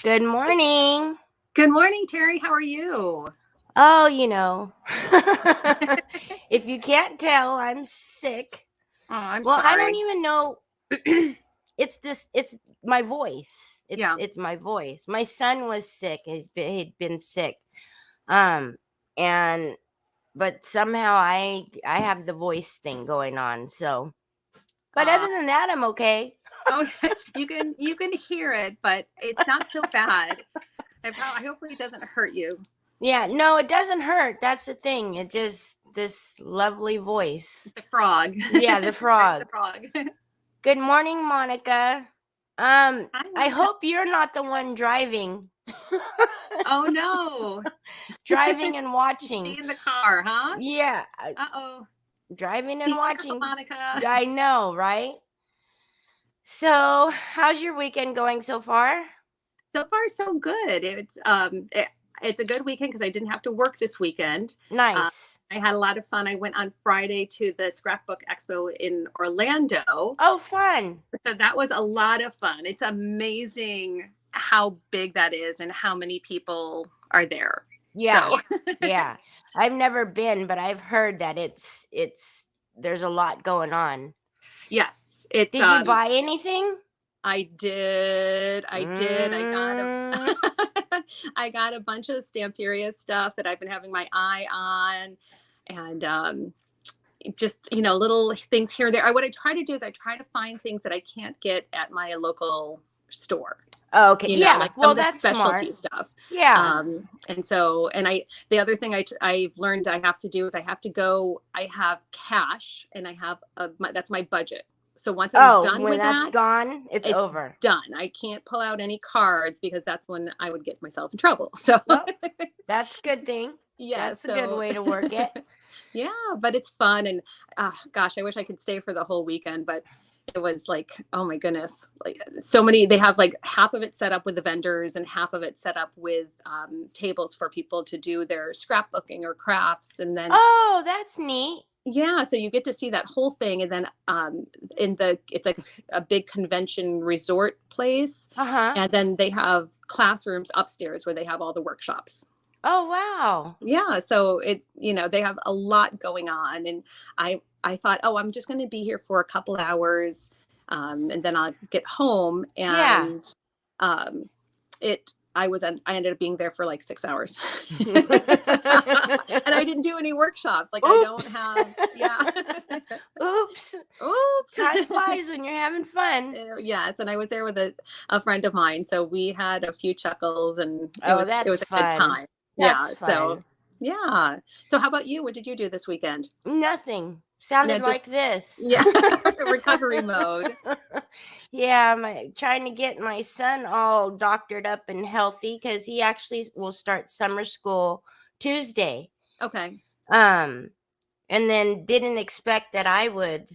Good morning. Good morning, Terry. How are you? Oh, if you can't tell, I'm sick. Oh, I'm Well, I don't sorry. even know. It's my voice. Yeah. It's my voice. My son was sick. He'd been sick. Um, and but somehow I have the voice thing going on. So, but Uh, other than that, I'm okay. oh, you can hear it, but it's not so bad. I hopefully it doesn't hurt you. Yeah, no, it doesn't hurt. That's the thing. It just this lovely voice. The frog. Yeah, the frog. The frog. Good morning, Monica. Hi, I Monica. hope you're not the one driving. Oh no. Driving and Be watching. in the car, huh? Yeah, Uh-oh. driving and Be careful, watching. Monica. I know, right? So, how's your weekend going so far? So far, so good. It's a good weekend because I didn't have to work this weekend. Nice. I had a lot of fun. I went on Friday to the Scrapbook Expo in Orlando. Oh, fun. So that was a lot of fun. It's amazing how big that is and how many people are there. Yeah. So Yeah. I've never been, but I've heard that it's there's a lot going on. yes, it's Did you buy anything? I did. I got Mm. I got a bunch of Stamperia stuff that I've been having my eye on, and just little things here and there. What I try to do is I try to find things that I can't get at my local store. Oh, okay. Yeah. Like Well, some of the that's specialty smart. stuff. Yeah. The other thing I've learned I have to do is I have cash, and that's my budget. So once I'm done when with that's that, gone, it's it's over. done. I can't pull out any cards because that's when I would get myself in trouble. So Well, that's a good thing. yeah, That's a good way to work it. yeah, but it's fun. And gosh, I wish I could stay for the whole weekend, but it was like, oh my goodness, like so many. They have like half of it set up with the vendors and half of it set up with tables for people to do their scrapbooking or crafts. And then Oh, that's neat. yeah, so you get to see that whole thing. And then it's like a big convention resort place. Uh-huh. And then they have classrooms upstairs where they have all the workshops. Oh, wow. Yeah, so they have a lot going on, and I thought, oh, I'm just going to be here for a couple hours, and then I'll get home. Yeah. And I ended up being there for like 6 hours, and I didn't do any workshops. Like Oops. I don't have, yeah. Oops. Oops. Time flies when you're having fun. Yes, and I was there with a friend of mine, so we had a few chuckles, and That's it was a fun. good time. That's fun. So yeah. So how about you? What did you do this weekend? Nothing. Sounded like this. Yeah. Recovery mode. Yeah, I'm trying to get my son all doctored up and healthy because he actually will start summer school Tuesday. Okay. And then didn't expect that I would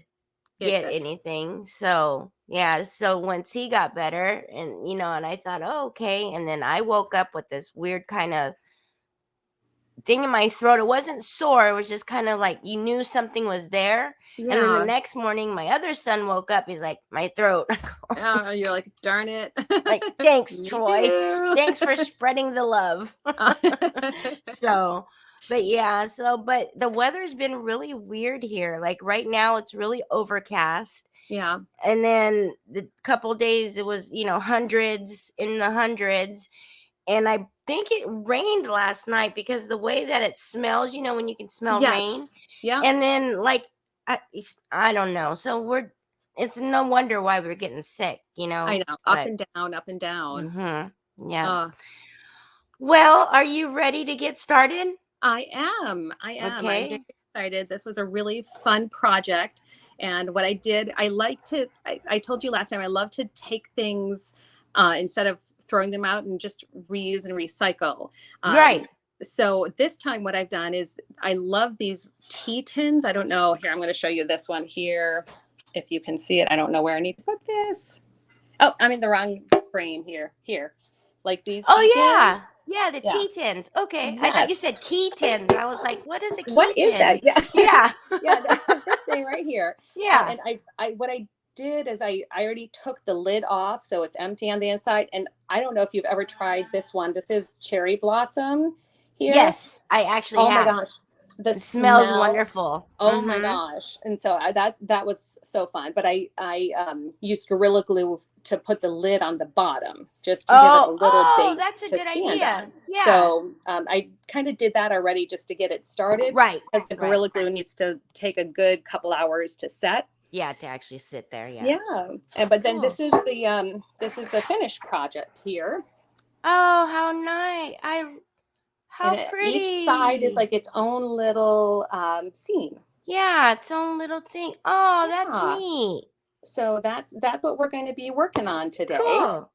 get sick. anything. So yeah, so once he got better, and and I thought, oh, okay. And then I woke up with this weird kind of thing in my throat. It wasn't sore, it was just kind of like you knew something was there. Yeah. And then the next morning my other son woke up, he's like, my throat. Oh, you're like, darn it. Like, thanks, Troy. Thanks for spreading the love. So but yeah, but the weather's been really weird here. Like right now it's really overcast. Yeah. And then the couple days it was, hundreds in the hundreds. And I think it rained last night because the way that it smells, when you can smell rain. Yeah. And then I don't know. So it's no wonder why we're getting sick, I know. Up and down. Mm-hmm. Yeah. Well, are you ready to get started? I am. Okay. I'm very excited. This was a really fun project. And what I did, I told you last time, I love to take things instead of throwing them out and just reuse and recycle. Right. So this time what I've done is I love these tea tins. I don't know. Here, I'm going to show you this one here. If you can see it, I don't know where I need to put this. Oh, I'm in the wrong frame here. Like these. Oh, yeah. Tins. Yeah, the tea tins. Okay. Yes. I thought you said key tins. I was like, what is a key tin? What is that? Yeah. Yeah. Yeah, this thing right here. Yeah. And what I did is I already took the lid off, so it's empty on the inside. And I don't know if you've ever tried this one. This is cherry blossom here. Yes, I actually Oh my have. gosh, the It smells smell. wonderful. Oh my gosh. And so that was so fun. But I used Gorilla Glue to put the lid on the bottom just to give it a little base that's a to good stand idea. on. Yeah. So I kind of did that already just to get it started. Right. Because the Gorilla Glue needs to take a good couple hours to set. Yeah, to actually sit there. Yeah. Yeah. And but then this is the finished project here. Oh, how nice. How and pretty. Each side is like its own little scene. Yeah, its own little thing. Oh, that's neat. So that's what we're going to be working on today. Cool.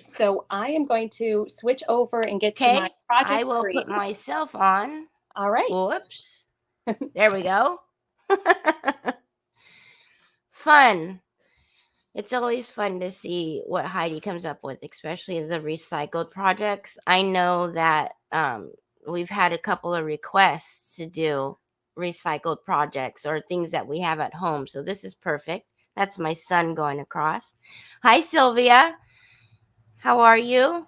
So I am going to switch over and get to my project I will screen. put myself on. All right. Whoops. There we go. Fun. It's always fun to see what Heidi comes up with, especially the recycled projects. I know that we've had a couple of requests to do recycled projects or things that we have at home. So this is perfect. That's my son going across. Hi, Sylvia. How are you?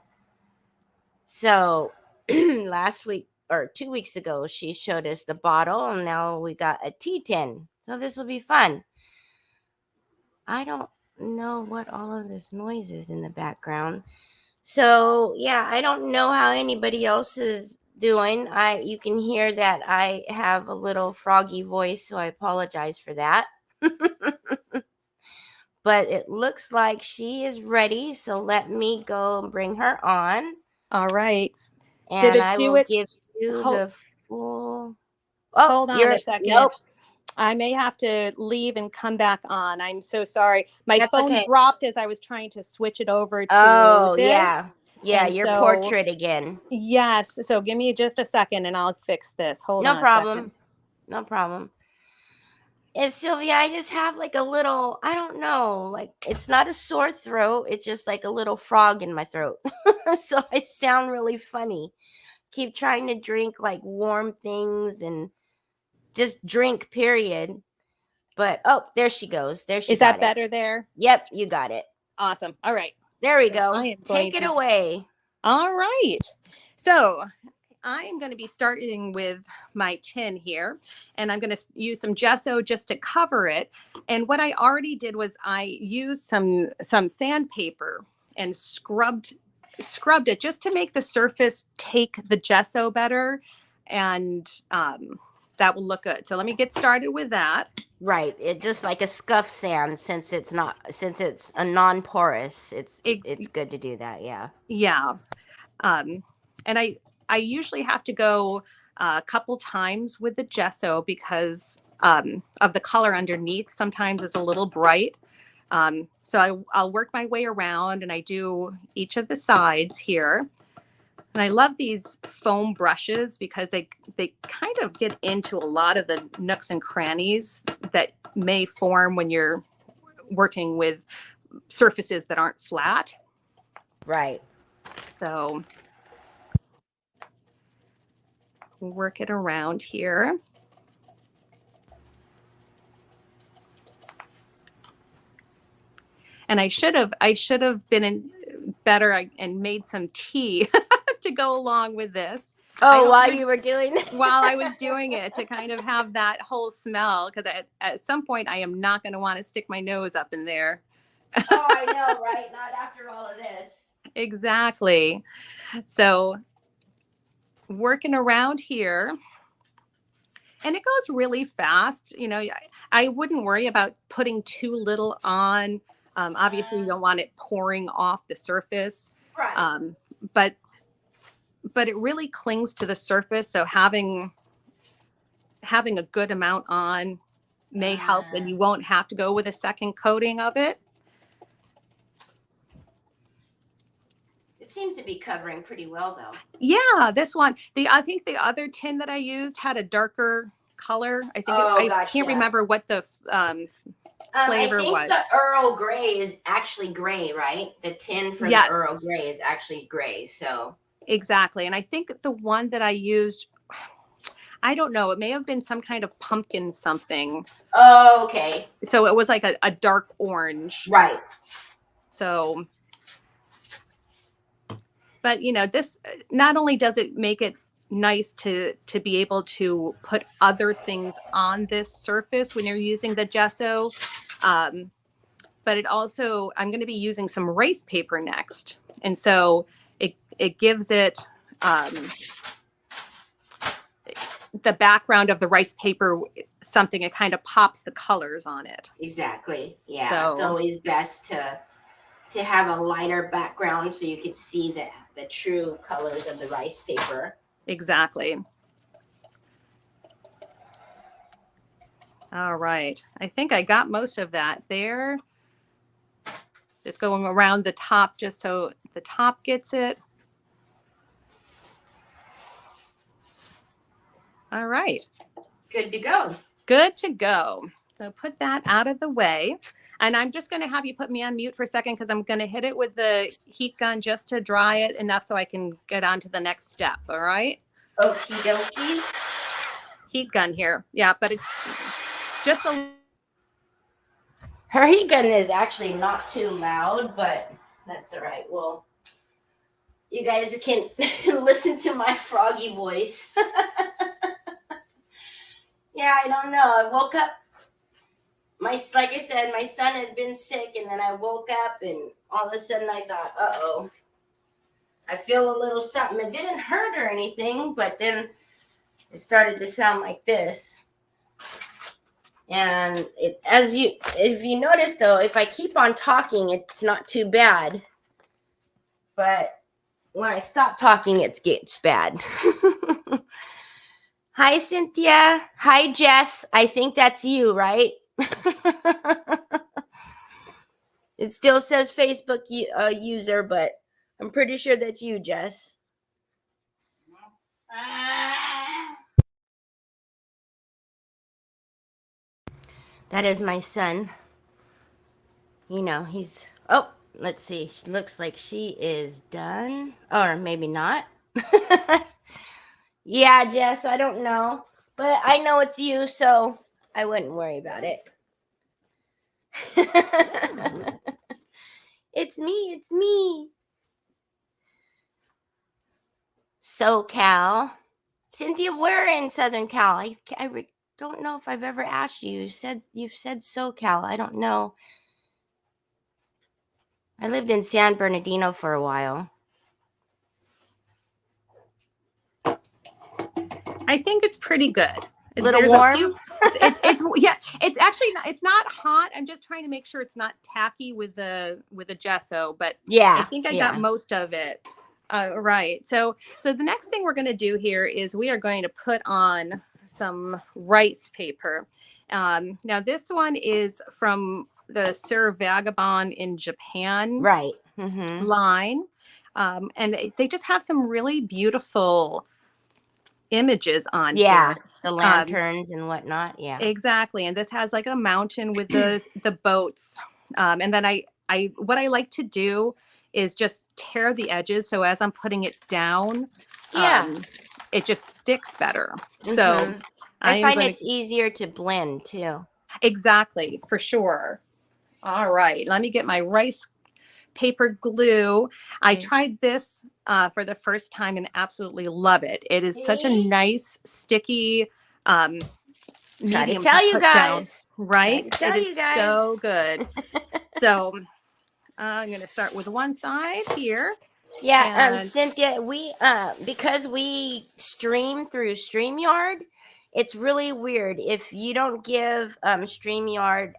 So last week or 2 weeks ago, she showed us the bottle, and now we got a tea tin. So this will be fun. I don't know what all of this noise is in the background. So yeah, I don't know how anybody else is doing. You can hear that I have a little froggy voice, so I apologize for that. But it looks like she is ready, so let me go and bring her on. All right. And I will give you the full. Oh, hold on a second. Nope. I may have to leave and come back on. I'm so sorry. My phone dropped as I was trying to switch it over to this. Yeah, your portrait again. Yes. So give me just a second and I'll fix this. Hold on a second. No problem. And Sylvia, I just have like a little, I don't know, like it's not a sore throat. It's just like a little frog in my throat. So I sound really funny. Keep trying to drink like warm things and just drink, period. But oh, there she goes. There she is. That better there? Yep, you got it. Awesome. All right. There we go. Take it away. All right. So I am going to be starting with my tin here, and I'm going to use some gesso just to cover it. And what I already did was I used some sandpaper and scrubbed it just to make the surface take the gesso better, and that will look good. So let me get started with that. Right. It's just like a scuff sand since it's a non-porous. It's good to do that. Yeah. Yeah. And I usually have to go a couple times with the gesso because of the color underneath sometimes is a little bright. So I'll work my way around and I do each of the sides here. And I love these foam brushes because they kind of get into a lot of the nooks and crannies that may form when you're working with surfaces that aren't flat. Right. So work it around here. And I should have been better and made some tea to go along with this. Oh, while you were doing it? While I was doing it, to kind of have that whole smell, because at some point I am not going to want to stick my nose up in there. Oh, I know, right? Not after all of this. Exactly. So working around here. And it goes really fast. You know, I wouldn't worry about putting too little on. Obviously, you don't want it pouring off the surface. Right. But it really clings to the surface. So having a good amount on may help, and you won't have to go with a second coating of it. It seems to be covering pretty well, though. Yeah, this one. I think the other tin that I used had a darker color. I think I can't remember what the flavor was. I think the Earl Grey is actually gray, right? The tin for the Earl Grey is actually gray. So exactly. And I think the one that I used, I don't know. It may have been some kind of pumpkin something. Oh, okay. So it was like a dark orange. Right. So, but you know, this not only does it make it nice to be able to put other things on this surface when you're using the gesso, but it also, I'm going to be using some rice paper next. And so it gives it the background of the rice paper, something, it kind of pops the colors on it. Exactly. Yeah. So, it's always best to have a lighter background so you could see the true colors of the rice paper. Exactly. All right. I think I got most of that there. Just going around the top just so the top gets it. All right. Good to go. Good to go. So put that out of the way. And I'm just going to have you put me on mute for a second because I'm going to hit it with the heat gun just to dry it enough so I can get on to the next step. All right. Okie dokie. Heat gun here. Yeah, but it's just a... Her heat gun is actually not too loud, but that's all right. Well, you guys can listen to my froggy voice. Yeah, I don't know. I woke up. Like I said, my son had been sick, and then I woke up, and all of a sudden I thought, uh-oh, I feel a little something. It didn't hurt or anything, but then it started to sound like this. And if you notice though, if I keep on talking, it's not too bad. But when I stop talking, it gets bad. Hi, Cynthia. Hi, Jess. I think that's you, right? It still says Facebook user, but I'm pretty sure that's you, Jess. That is my son. You know, he's... Oh, let's see. She looks like she is done. Or maybe not. Yeah, Jess, I don't know. But I know it's you, so I wouldn't worry about it. It's me. It's me. SoCal. Cynthia, where in Southern Cal? I don't know if I've ever asked you. You've said SoCal. I don't know. I lived in San Bernardino for a while. I think it's pretty good. A little warm? It's actually not, it's not hot. I'm just trying to make sure it's not tacky with the gesso, but yeah, I think I got most of it. Right. So the next thing we're going to do here is we are going to put on some rice paper. Now this one is from the Sir Vagabond in Japan right. Mm-hmm. line. And they just have some really beautiful images on here. The lanterns and whatnot. Yeah, exactly. And this has like a mountain with the boats. And then what I like to do is just tear the edges, so as I'm putting it down, it just sticks better. Mm-hmm. So I find it's easier to blend too. Exactly, for sure. All right, let me get my rice paper glue. Okay. I tried this for the first time and absolutely love it. It is such a nice sticky medium to tell you guys down, right? It is so good. So I'm going to start with one side here. Yeah, Cynthia, we because we stream through StreamYard, it's really weird if you don't give StreamYard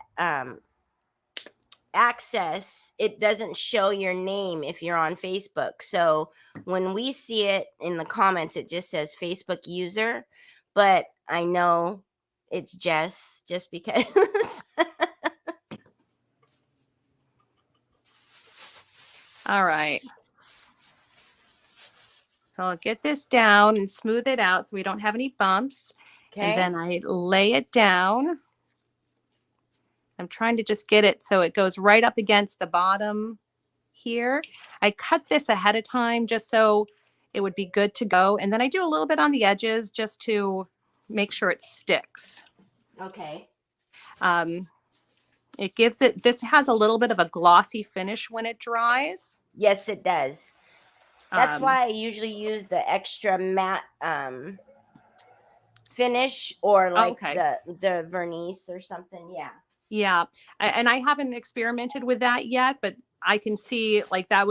access. It doesn't show your name if you're on Facebook. So when we see it in the comments, it just says Facebook user, but I know it's Jess just because. All right. So I'll get this down and smooth it out so we don't have any bumps. Okay. And then I lay it down. I'm trying to just get it so it goes right up against the bottom here. I cut this ahead of time just so it would be good to go. And then I do a little bit on the edges just to make sure it sticks. Okay. It gives it, this has a little bit of a glossy finish when it dries. Yes, it does. That's Um, why I usually use the extra matte finish, or like okay. the vernice or something. Yeah. Yeah. And I haven't experimented with that yet, but I can see like that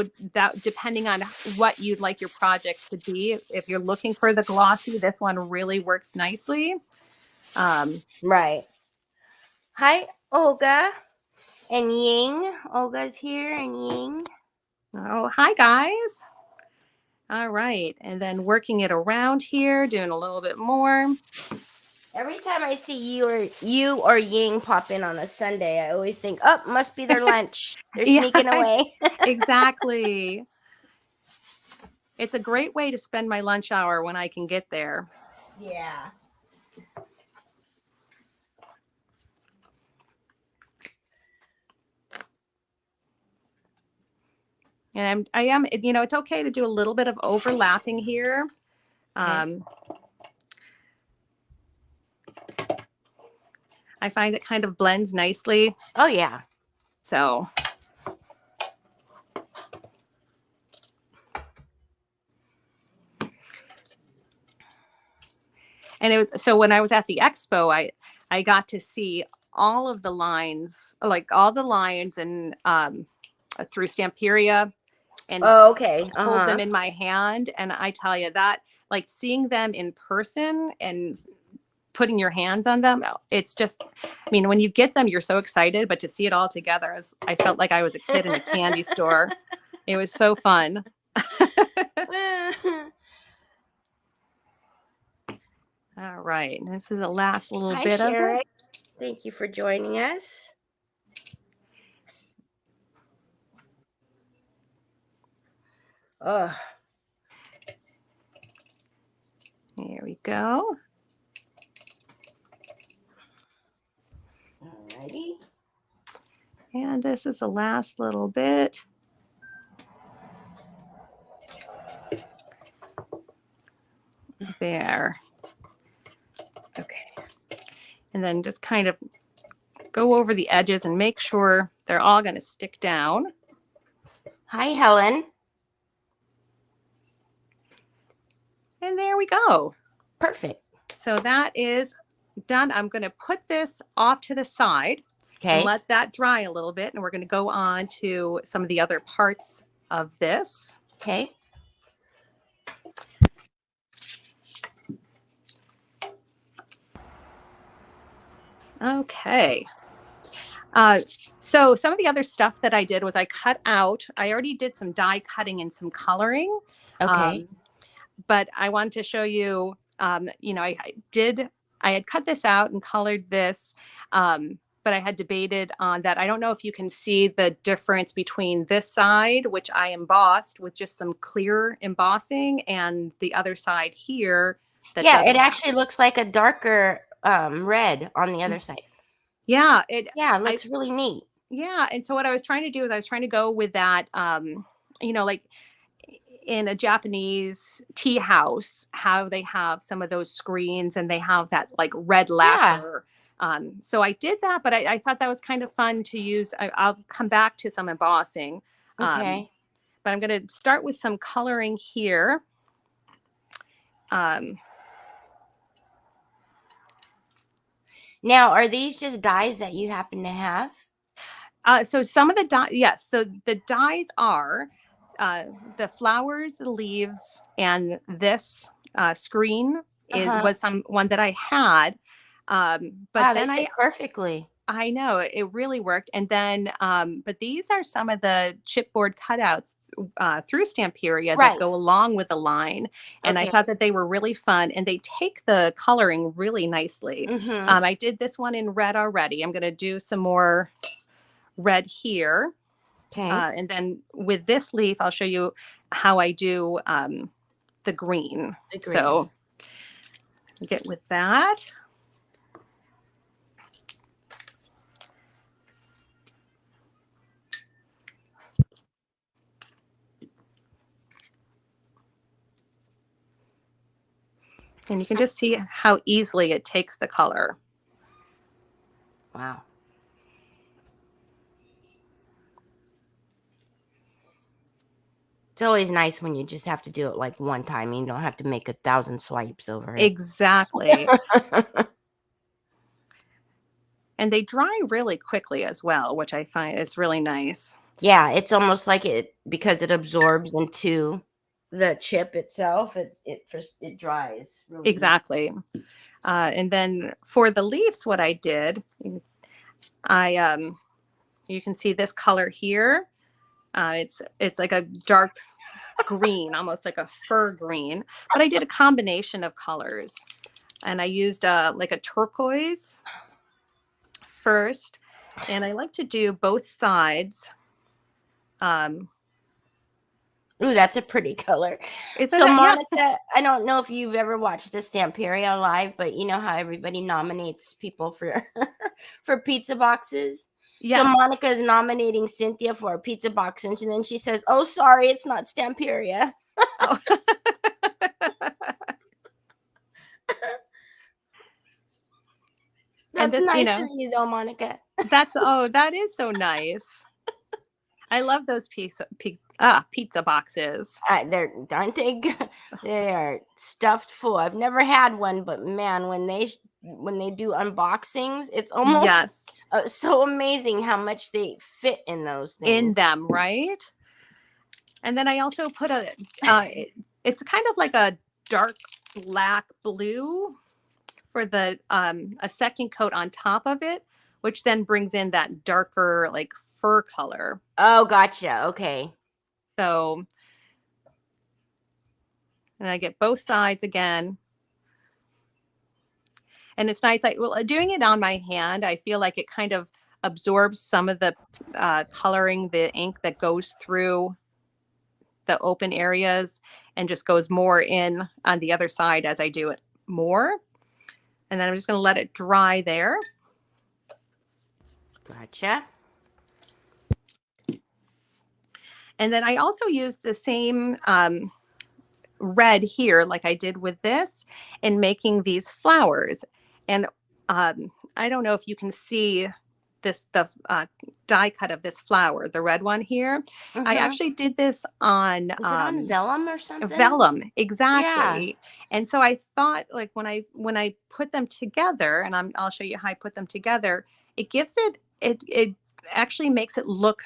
depending on what you'd like your project to be. If you're looking for the glossy, this one really works nicely. Right. Hi, Olga and Ying. Olga's here and Ying. Oh, hi guys. All right. And then working it around here, doing a little bit more. Every time I see you or Ying pop in on a Sunday, I always think, oh, must be their lunch. They're Yeah, sneaking away. exactly. It's a great way to spend my lunch hour when I can get there. Yeah. And I am, you know, it's okay to do a little bit of overlapping here. Okay. I find it kind of blends nicely. Oh, yeah. So. And it was, so when I was at the expo, I got to see all of the lines, like all the lines and through Stamperia, and Oh, okay. hold them Uh-huh. in my hand. And I tell you that, like seeing them in person and putting your hands on them, it's just, I mean, when you get them, you're so excited, but to see it all together, I felt like I was a kid in a candy store. It was so fun. All right. This is the last little Hi, bit of Sharon. it. Thank you for joining us. Oh, Here we go. alrighty. And this is the last little bit. There. Okay. And then just kind of go over the edges and make sure they're all going to stick down. Hi, Helen. And there we go. Perfect. So that is done. I'm going to put this off to the side and let that dry a little bit. And we're going to go on to some of the other parts of this. Okay. Okay. So some of the other stuff that I did was I cut out, I already did some die cutting and some coloring. Okay. But I wanted to show you, you know, I had cut this out and colored this, but I had debated on that. I don't know if you can see the difference between this side, which I embossed with just some clear embossing, and the other side here. Yeah, it actually looks like a darker red on the other side. Yeah, it looks really neat. Yeah, and so what I was trying to do is I was trying to go with that, you know, like in a Japanese tea house, how they have some of those screens and they have that like red lacquer. So I did that, but I thought that was kind of fun to use. I'll come back to some embossing. Okay. But I'm going to start with some coloring here. Now, are these just dies that you happen to have? So some of the dies, yes. So the dies are the flowers, the leaves, and this screen was one that I had. But wow, then they fit perfectly. I know it really worked. And then, but these are some of the chipboard cutouts through Stamperia that go along with the line. And I thought that they were really fun and they take the coloring really nicely. I did this one in red already. I'm going to do some more red here. Okay. And then with this leaf, I'll show you how I do the green. So get with that. And you can just see how easily it takes the color. Wow. It's always nice when you just have to do it like one time and you don't have to make 1,000 swipes over it. Exactly. And they dry really quickly as well, which I find is really nice. Yeah, it's almost like it, because it absorbs into the chip itself, it dries really Exactly. And then for the leaves, what I did, you can see this color here. It's like a dark green, almost like a fur green, but I did a combination of colors, and I used like a turquoise first, and I like to do both sides. Ooh, that's a pretty color. It's So, yeah. Monica, I don't know if you've ever watched the Stamperia live, but you know how everybody nominates people for for pizza boxes? So Yes. Monica is nominating Cynthia for a pizza box, and then she says, "Oh, sorry, it's not Stamperia." Oh. That's this, nice of you, though, Monica. that is so nice. I love those pizza boxes. Aren't they good? They are stuffed full. I've never had one, but man, when they do unboxings, it's almost Yes. so amazing how much they fit in those things. In them, right? And then I also put it's kind of like a dark black blue for the a second coat on top of it, which then brings in that darker like fur color. Oh, gotcha. Okay. So, and I get both sides again. And it's nice. Doing it on my hand, I feel like it kind of absorbs some of the coloring, the ink that goes through the open areas, and just goes more in on the other side as I do it more. And then I'm just going to let it dry there. Gotcha. And then I also use the same red here, like I did with this, in making these flowers. And I don't know if you can see the die cut of this flower, the red one here. Mm-hmm. I actually did this on is it on vellum or something? Vellum, exactly. Yeah. And so I thought, like, when I put them together, and I'll show you how I put them together, it gives it actually makes it look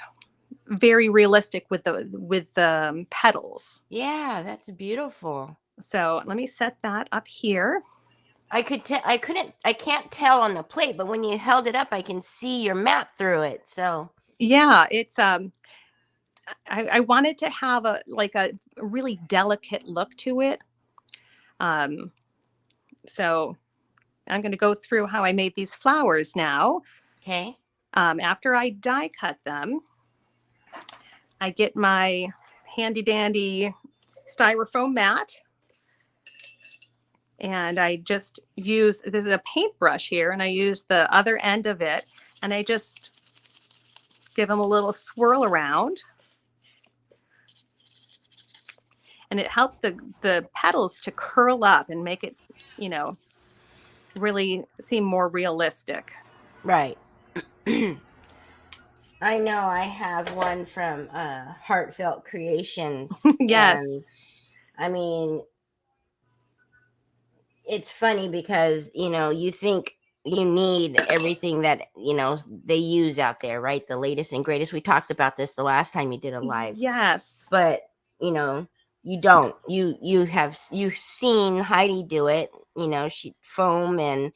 very realistic with the petals. Yeah, that's beautiful. So let me set that up here. I can't tell on the plate, but when you held it up, I can see your map through it. So yeah, it's I wanted to have a really delicate look to it. So I'm going to go through how I made these flowers now. Okay. After I die cut them, I get my handy dandy styrofoam mat, and I just use, this is a paintbrush here, and I use the other end of it, and I just give them a little swirl around. And it helps the petals to curl up and make it, really seem more realistic. Right. I know I have one from Heartfelt Creations. Yes. And I mean, it's funny because, you think you need everything that, they use out there, right? The latest and greatest. We talked about this the last time you did a live. Yes. But, you don't. You've seen Heidi do it. She foam and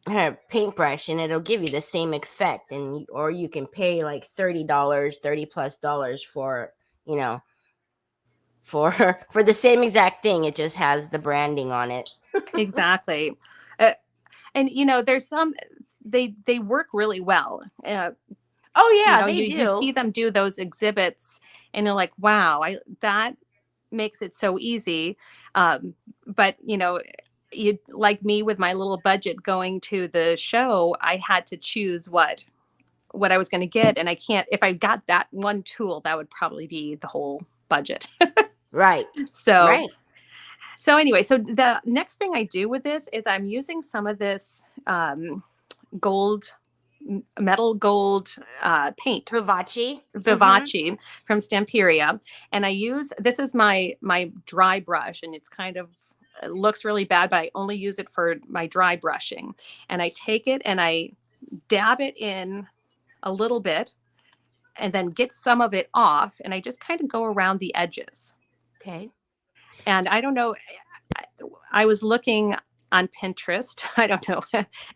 her paintbrush, and it'll give you the same effect, or you can pay like $30+ for for the same exact thing. It just has the branding on it. Exactly. And there's some, they work really well. Oh yeah, they do. You see them do those exhibits and you're like, wow, that makes it so easy. But you, like me with my little budget going to the show, I had to choose what I was going to get. And I can't, if I got that one tool, that would probably be the whole budget. Right. So, right. So anyway, so the next thing I do with this is I'm using some of this gold, metal gold paint. Vivace. Vivace from Stamperia. And I use, this is my dry brush, and it's kind of, it looks really bad, but I only use it for my dry brushing. And I take it and I dab it in a little bit and then get some of it off. And I just kind of go around the edges. Okay. And I don't know, I was looking on Pinterest. I don't know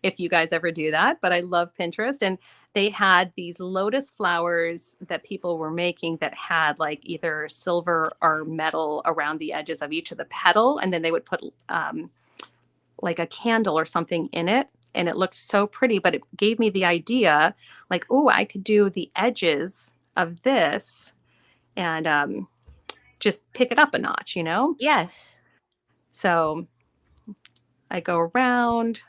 if you guys ever do that, but I love Pinterest. And they had these lotus flowers that people were making that had like either silver or metal around the edges of each of the petal. And then they would put like a candle or something in it. And it looked so pretty, but it gave me the idea like, oh, I could do the edges of this and just pick it up a notch, you know? Yes. So I go around,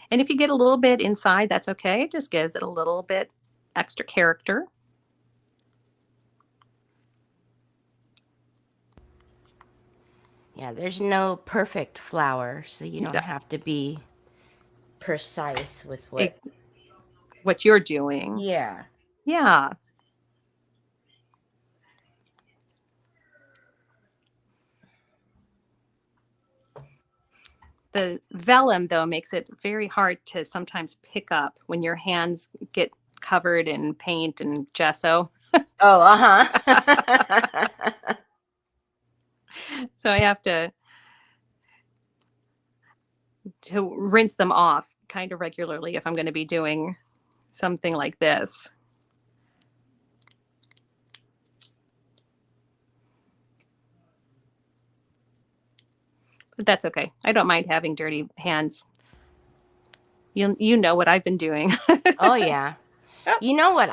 and if you get a little bit inside, that's okay. It just gives it a little bit extra character. Yeah, there's no perfect flower, so you don't have to be precise with what you're doing. Yeah. Yeah. The vellum, though, makes it very hard to sometimes pick up when your hands get covered in paint and gesso. Oh, uh-huh. So I have to rinse them off kind of regularly if I'm going to be doing something like this. But that's okay. I don't mind having dirty hands. You know what I've been doing. Oh, yeah. You know what?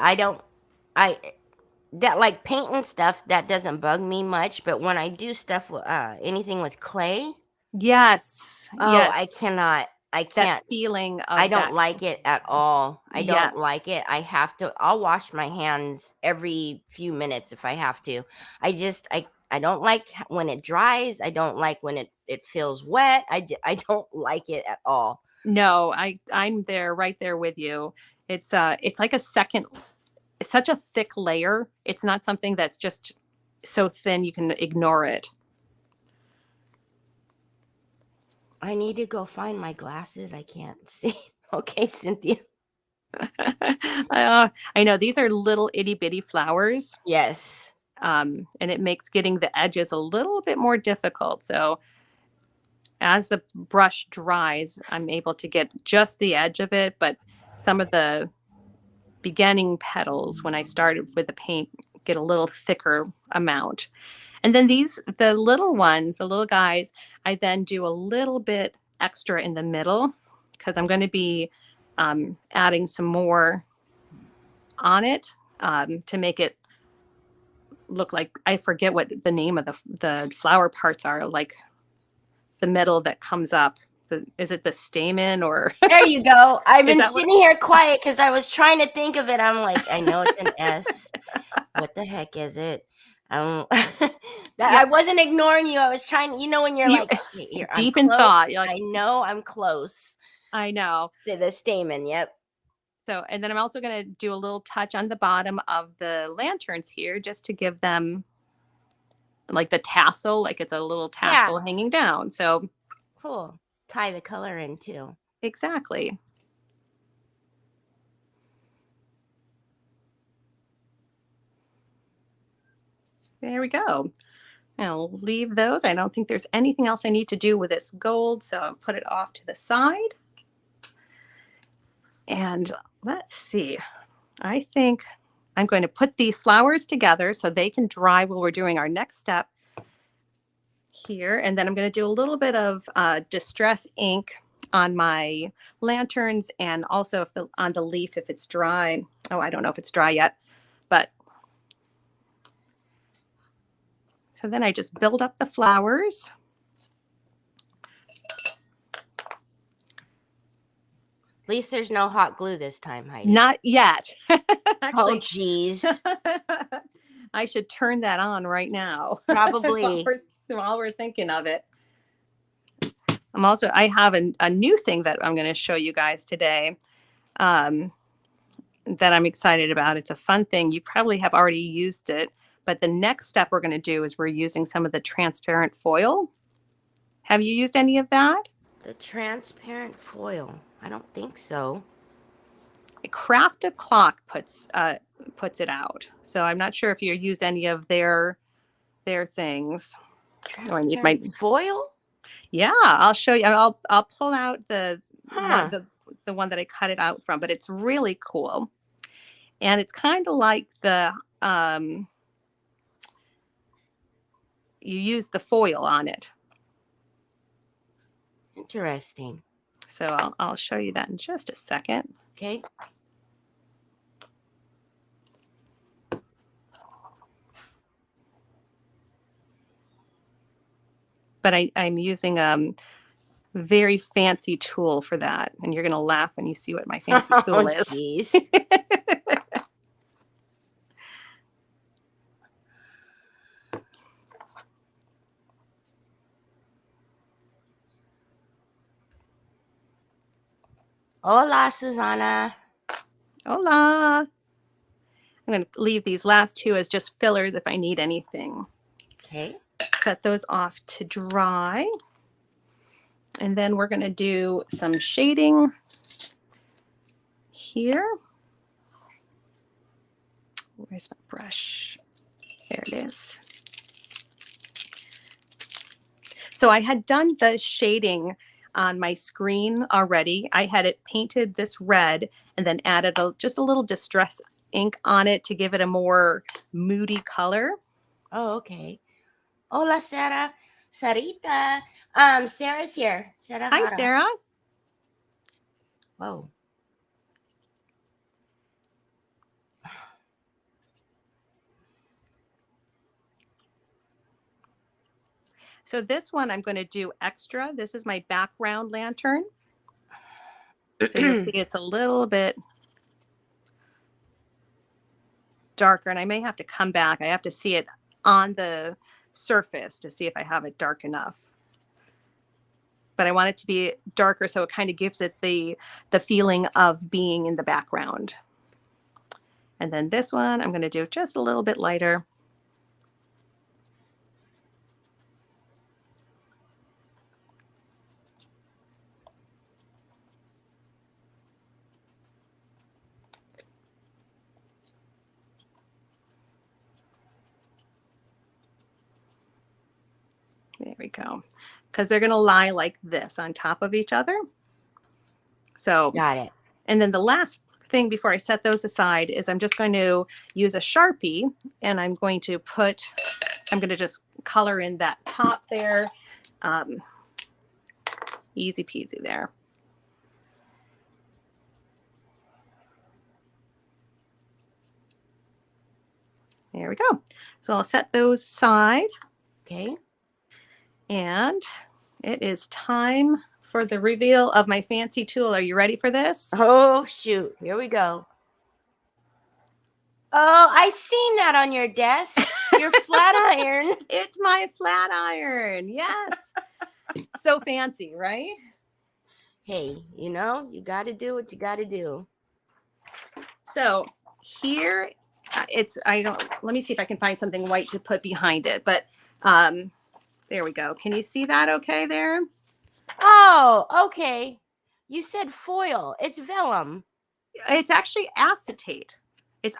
That like paint and stuff, that doesn't bug me much, but when I do stuff anything with clay, Yes. oh, yes. I can't. That feeling of I don't like it at all. I Yes. don't like it. I'll wash my hands every few minutes if I have to. I don't like when it dries. I don't like when it feels wet. I don't like it at all. No, I'm there, right there with you. It's like a second, it's such a thick layer. It's not something that's just so thin you can ignore it. I need to go find my glasses. I can't see. Okay, Cynthia. I know these are little itty bitty flowers. Yes. And it makes getting the edges a little bit more difficult. So as the brush dries, I'm able to get just the edge of it, but some of the beginning petals when I started with the paint get a little thicker amount. And then the little ones, the little guys, I then do a little bit extra in the middle because I'm going to be adding some more on it to make it look like, I forget what the name of the flower parts are, like the middle that comes up. Is it the stamen or? There you go. I've been sitting here quiet because I was trying to think of it. I'm like, I know it's an S. What the heck is it? I wasn't ignoring you. I was trying, when you're like, okay, deep in thought. You're like, I know I'm close. I know. The stamen, yep. So, and then I'm also going to do a little touch on the bottom of the lanterns here just to give them like the tassel, like it's a little tassel hanging down. So cool. Tie the color in too. Exactly. There we go. I'll leave those. I don't think there's anything else I need to do with this gold, so I'll put it off to the side. And let's see. I think I'm going to put these flowers together so they can dry while we're doing our next step here. And then I'm going to do a little bit of distress ink on my lanterns and also on the leaf if it's dry. Oh, I don't know if it's dry yet, but so then I just build up the flowers. At least there's no hot glue this time, Heidi. Not yet. Actually, oh, geez. I should turn that on right now. Probably. while we're thinking of it. I have a new thing that I'm going to show you guys today that I'm excited about. It's a fun thing. You probably have already used it, but the next step we're going to do is we're using some of the transparent foil. Have you used any of that? The transparent foil. I don't think so. Craft a Clock puts it out. So I'm not sure if you used any of their things. Transparent foil? Yeah, I'll show you. I'll pull out the Huh. one that I cut it out from, but it's really cool. And it's kind of like the you use the foil on it. Interesting. So I'll show you that in just a second. Okay. But I'm using very fancy tool for that, and you're gonna laugh when you see what my fancy tool is. Jeez. Hola, Susana. Hola. I'm going to leave these last two as just fillers if I need anything. Okay. Set those off to dry. And then we're going to do some shading here. Where's my brush? There it is. So I had done the shading on my screen already. I had it painted this red and then added just a little distress ink on it to give it a more moody color. Oh, okay. Hola, Sarah. Sarita. Sarah's here. Sarah. Hi, Sarah. Whoa. So this one I'm going to do extra. This is my background lantern. So you'll see it's a little bit darker, and I may have to come back. I have to see it on the surface to see if I have it dark enough. But I want it to be darker so it kind of gives it the feeling of being in the background. And then this one I'm going to do just a little bit lighter. There we go. Because they're going to lie like this on top of each other. So got it. And then the last thing before I set those aside is I'm just going to use a Sharpie, and I'm going to just color in that top there. Easy peasy there. There we go. So I'll set those aside. Okay. And it is time for the reveal of my fancy tool. Are you ready for this? Oh, shoot. Here we go. Oh, I seen that on your desk. Your flat iron. It's my flat iron. Yes. So fancy, right? Hey, you know, you got to do what you got to do. So here let me see if I can find something white to put behind it. But there we go. Can you see that okay there? Oh, okay. You said foil. It's vellum. It's actually acetate. It's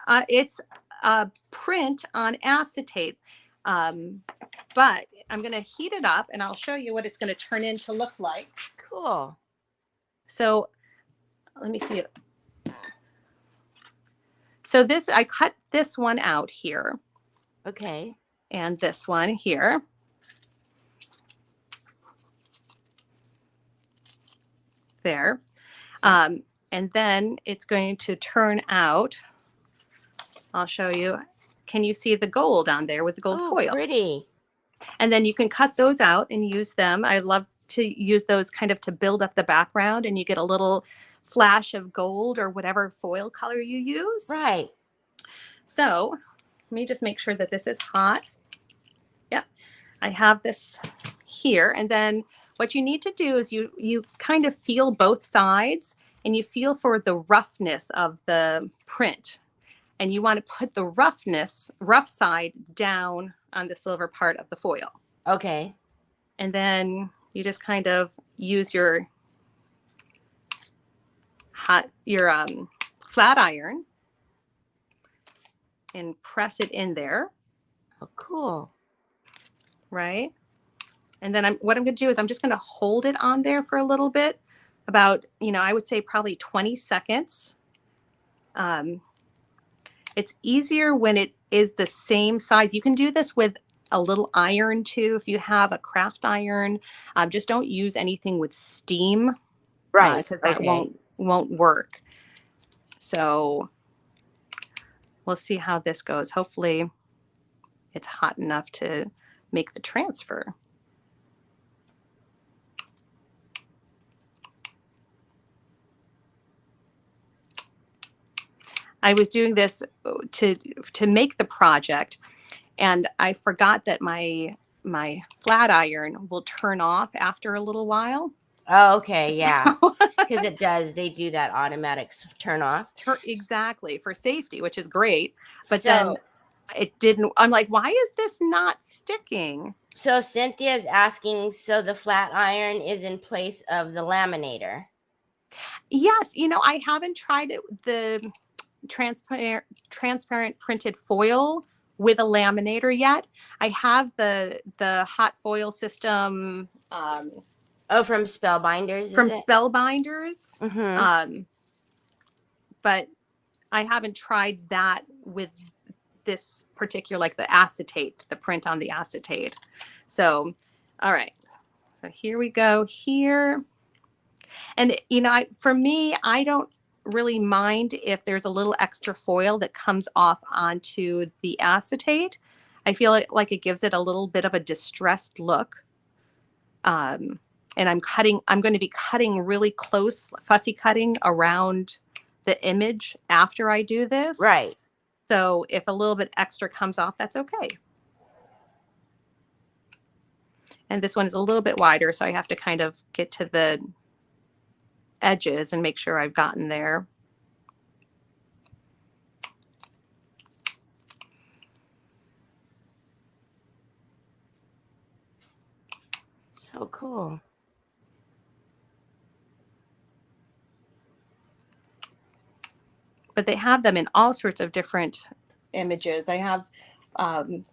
a print on acetate. But I'm going to heat it up and I'll show you what it's going to turn in to look like. Cool. So let me see it. So I cut this one out here. Okay. And this one here. There. And then it's going to turn out, I'll show you. Can you see the gold on there with the gold foil? Pretty. And then you can cut those out and use them. I love to use those kind of to build up the background, and you get a little flash of gold or whatever foil color you use. Right. So let me just make sure that this is hot. Yep. I have this here. And then what you need to do is you kind of feel both sides, and you feel for the roughness of the print. And you want to put the rough side down on the silver part of the foil. Okay. And then you just kind of use your flat iron and press it in there. Oh, cool. Right. And then what I'm going to do is I'm just going to hold it on there for a little bit, about, I would say probably 20 seconds. It's easier when it is the same size. You can do this with a little iron too, if you have a craft iron. Just don't use anything with steam, Right. Because that won't work. So we'll see how this goes. Hopefully it's hot enough to make the transfer. I was doing this to make the project, and I forgot that my flat iron will turn off after a little while. Oh, okay, yeah, because it does. They do that automatic turn off. Exactly, for safety, which is great. But then it didn't. I'm like, why is this not sticking? So Cynthia's asking, so the flat iron is in place of the laminator? Yes, I haven't tried it, the transparent printed foil with a laminator yet. I have the hot foil system. From Spellbinders. Spellbinders. Mm-hmm. But I haven't tried that with this particular, like the acetate, the print on the acetate. So, all right. So here we go here. And, for me, I don't really mind if there's a little extra foil that comes off onto the acetate. I feel like it gives it a little bit of a distressed look. And I'm going to be cutting really close, fussy cutting around the image after I do this. Right. So if a little bit extra comes off, that's okay. And this one is a little bit wider, so I have to kind of get to the edges and make sure I've gotten there. So cool. But they have them in all sorts of different images. I have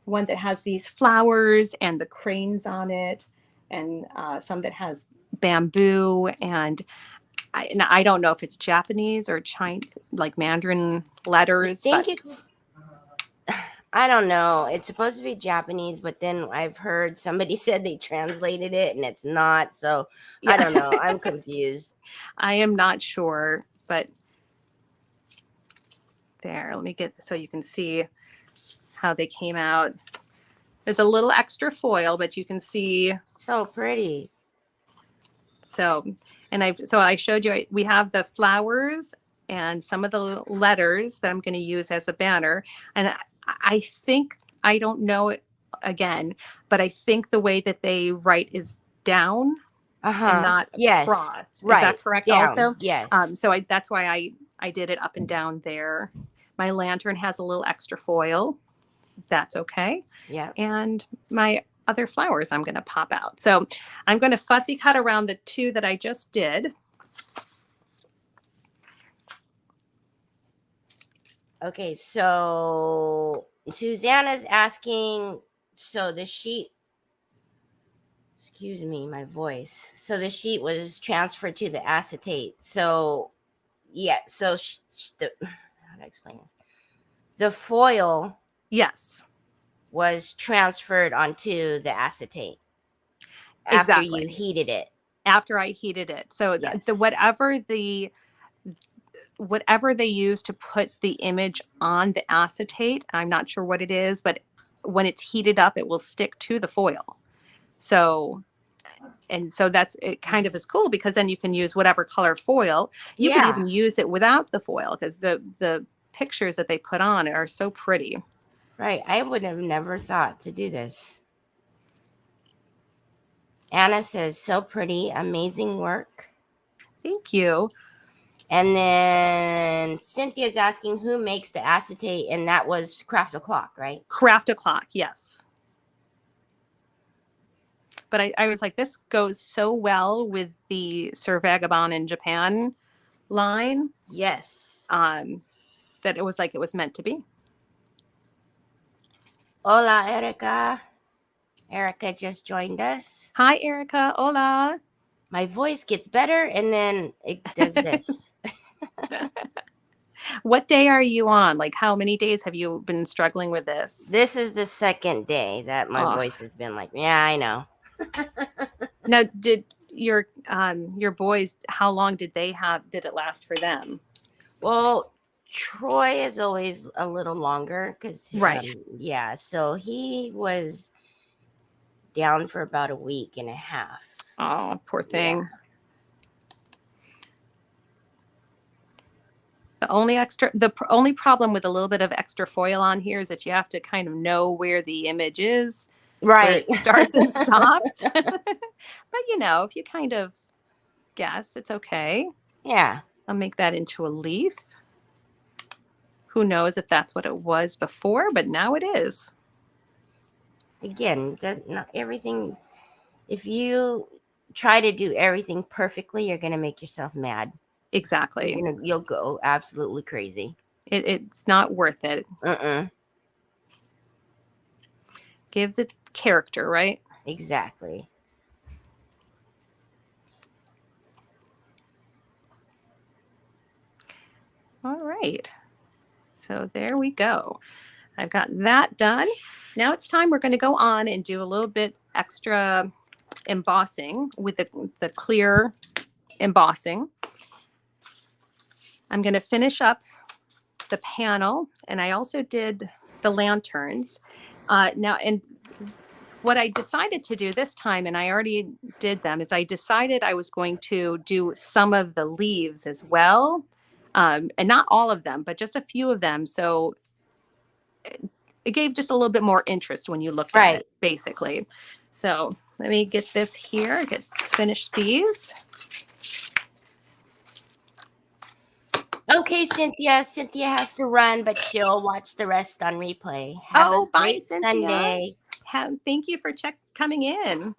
one that has these flowers and the cranes on it, and some that has bamboo, and I don't know if it's Japanese or Chinese, like Mandarin letters. I think I don't know. It's supposed to be Japanese, but then I've heard somebody said they translated it and it's not. So yeah. I don't know. I'm confused. I am not sure, but there, let me get so you can see how they came out. There's a little extra foil, but you can see. So pretty. So, and I showed you, we have the flowers and some of the letters that I'm going to use as a banner. And I think, I don't know it again, but I think the way that they write is down and not across. Right. Is that correct? Down. Also? Yes. So that's why I did it up and down there. My lantern has a little extra foil. That's okay. Yeah. And my other flowers I'm going to pop out. So I'm going to fussy cut around the two that I just did. Okay, so Susanna's asking, so the sheet, excuse me, my voice. So the sheet was transferred to the acetate. So, yeah, so how do I explain this? The foil, yes, was transferred onto the acetate after you heated it. After I heated it. So yes. Whatever they use to put the image on the acetate, I'm not sure what it is, but when it's heated up, it will stick to the foil. So that's, it kind of is cool, because then you can use whatever color foil. You can even use it without the foil, because the pictures that they put on are so pretty. Right. I would have never thought to do this. Anna says, so pretty, amazing work. Thank you. And then Cynthia's asking who makes the acetate, and that was Craft O'Clock, right? Craft O'Clock, yes. But I was like, this goes so well with the Sir Vagabond in Japan line. Yes. That it was like it was meant to be. Hola, Erica. Erica just joined us. Hi, Erica. Hola. My voice gets better, and then it does this. What day are you on? Like, how many days have you been struggling with this? This is the second day that my voice has been like, yeah, I know. Now, did your boys, how long did it last for them? Well, Troy is always a little longer because, right. Yeah, so he was down for about a week and a half. Oh, poor thing. Yeah. The only problem with a little bit of extra foil on here is that you have to kind of know where the image is, right? Where it starts and stops. But if you kind of guess, it's okay. Yeah. I'll make that into a leaf. Who knows if that's what it was before, but now it is. Again, not everything. If you try to do everything perfectly, you're going to make yourself mad. Exactly. You'll go absolutely crazy. It's not worth it. Gives it character, right? Exactly. All right. So there we go. I've got that done. Now it's time we're going to go on and do a little bit extra embossing with the clear embossing. I'm going to finish up the panel, and I also did the lanterns. Now, and what I decided to do this time, and I already did them, is I decided I was going to do some of the leaves as well. And not all of them, but just a few of them. So it gave just a little bit more interest when you looked at it, basically. So let me get this here, finish these. Okay, Cynthia. Cynthia has to run, but she'll watch the rest on replay. Bye, Cynthia. Sunday. Thank you for coming in.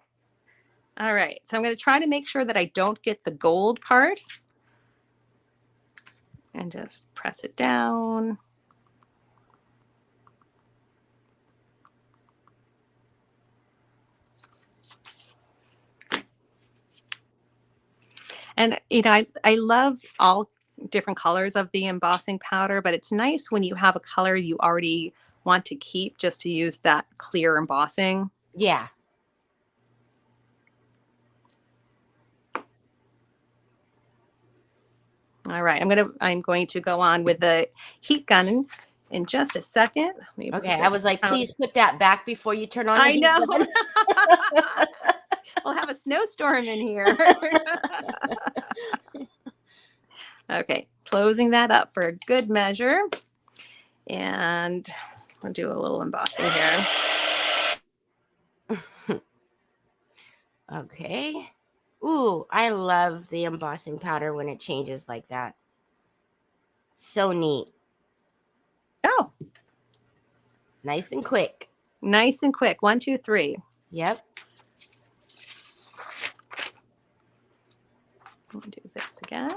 All right, so I'm going to try to make sure that I don't get the gold part. And just press it down. And I love all different colors of the embossing powder, but it's nice when you have a color you already want to keep just to use that clear embossing. Yeah. All right, I'm going to go on with the heat gun in just a second. Okay, I was like, please put that back before you turn on the heat gun. We'll have a snowstorm in here. Okay, closing that up for a good measure. And we'll do a little embossing here. Okay. Ooh, I love the embossing powder when it changes like that. So neat. Oh. Nice and quick. Nice and quick. 1, 2, 3. Yep. We'll do this again.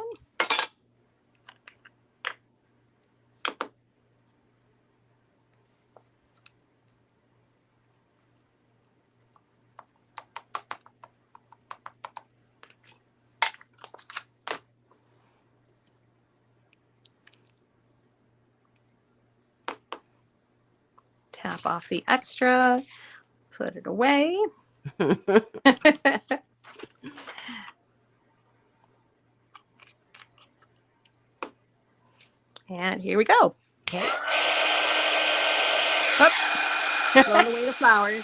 Tap off the extra, put it away. And here we go. Okay. Throwing away the flowers.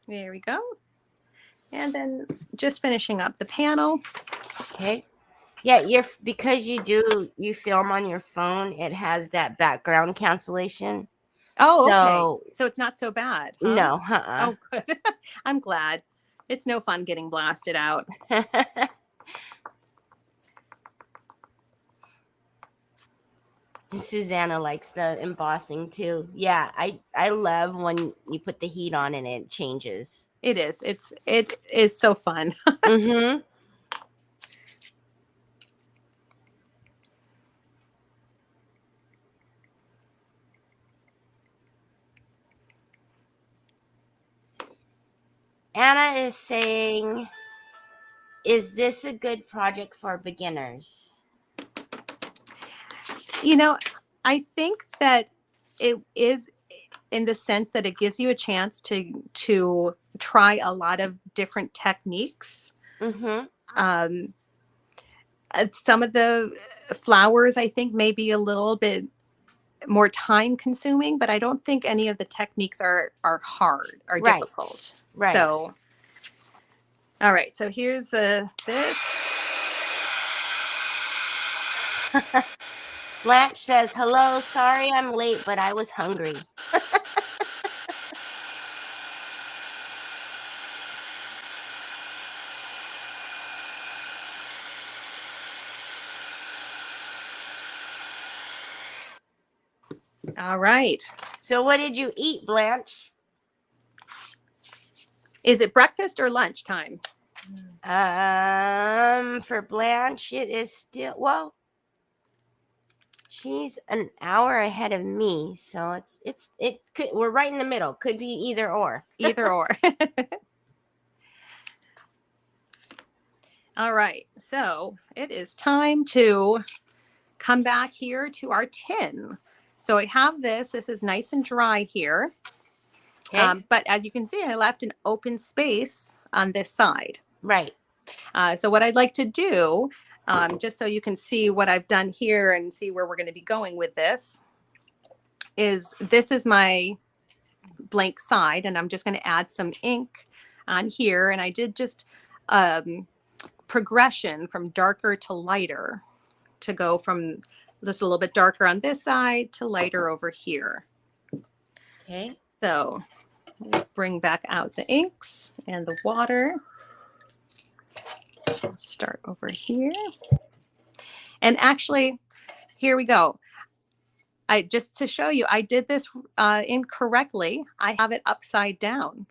There we go. And then just finishing up the panel. Okay. Yeah, because you film on your phone, it has that background cancellation. Oh, okay. So So it's not so bad, huh? no, uh-uh. Oh, good. I'm glad. It's no fun getting blasted out. Susanna likes the embossing too. Yeah, I love when you put the heat on and it changes. It is. It is so fun. Mm-hmm. Anna is saying, is this a good project for beginners? You know, I think that it is, in the sense that it gives you a chance to try a lot of different techniques. Mm-hmm. Some of the flowers, I think, may be a little bit more time consuming, but I don't think any of the techniques are hard or Right. difficult. Right. So, all right. So here's this. Blanche says, hello, sorry I'm late, but I was hungry. All right. So what did you eat, Blanche? Is it breakfast or lunchtime? For Blanche, it is still, well, she's an hour ahead of me, so we're right in the middle. Could be either or. Either or. All right. So it is time to come back here to our tin. So I have this. This is nice and dry here. Okay. But as you can see, I left an open space on this side. Right. So what I'd like to do, just so you can see what I've done here and see where we're going to be going with this is my blank side, and I'm just going to add some ink on here. And I did just progression from darker to lighter, to go from just a little bit darker on this side to lighter over here. Okay. So bring back out the inks and the water. I'll start over here. And actually, here we go. I just to show you, I did this incorrectly. I have it upside down.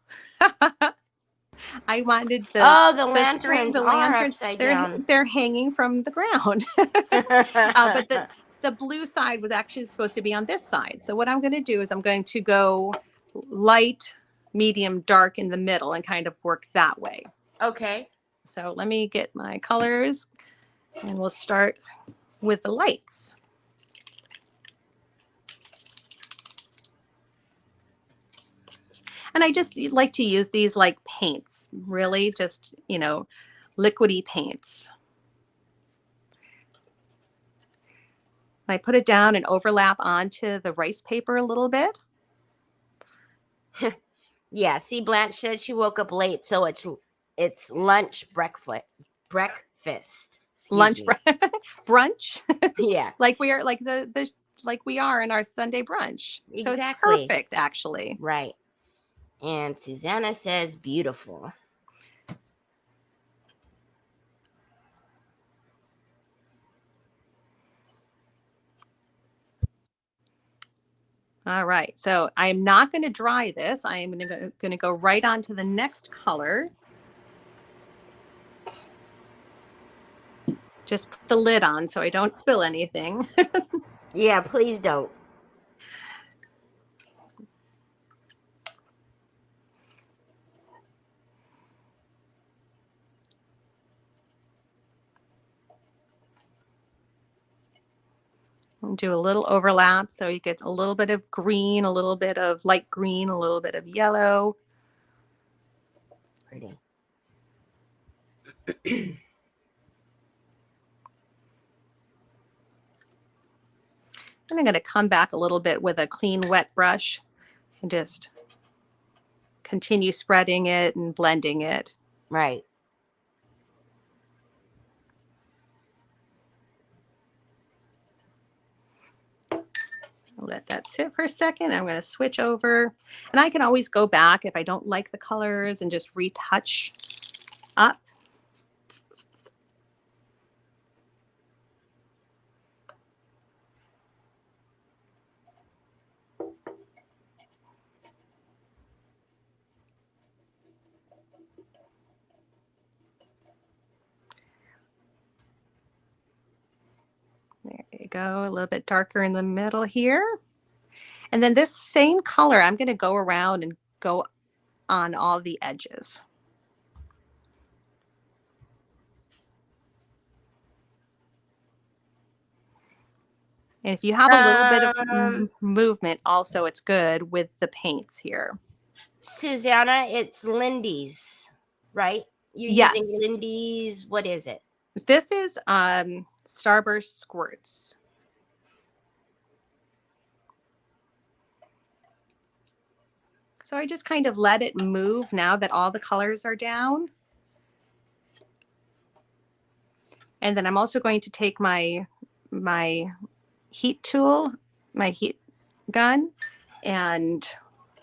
I wanted the lanterns are upside down. They're hanging from the ground. But the blue side was actually supposed to be on this side. So what I'm going to do is I'm going to go light, medium, dark in the middle and kind of work that way. Okay. So let me get my colors and we'll start with the lights. And I just like to use these like paints, really just, liquidy paints. I put it down and overlap onto the rice paper a little bit. Yeah, see, Blanche said she woke up late, so it's lunch breakfast. Lunch brunch. Yeah. Like we are, like like we are in our Sunday brunch. Exactly. So it's perfect, actually. Right. And Susanna says beautiful. All right. So I'm not going to dry this. I am going to go right on to the next color. Just put the lid on so I don't spill anything. Yeah, please don't. Do a little overlap so you get a little bit of green, a little bit of light green, a little bit of yellow. Pretty. And I'm going to come back a little bit with a clean, wet brush and just continue spreading it and blending it. Right. let that sit for a second. I'm going to switch over, and I can always go back if I don't like the colors and just retouch up. There you go, a little bit darker in the middle here. And then this same color, I'm going to go around and go on all the edges. And if you have a little bit of movement, also it's good with the paints here. Susanna, it's Lindy's, right? You're Yes. using Lindy's. What is it? This is Starburst Squirts. So I just kind of let it move now that all the colors are down. And then I'm also going to take my heat tool, my heat gun, and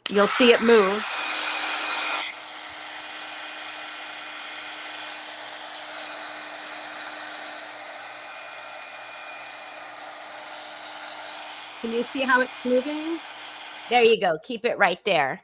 you'll see it move. Can you see how it's moving? There you go. Keep it right there.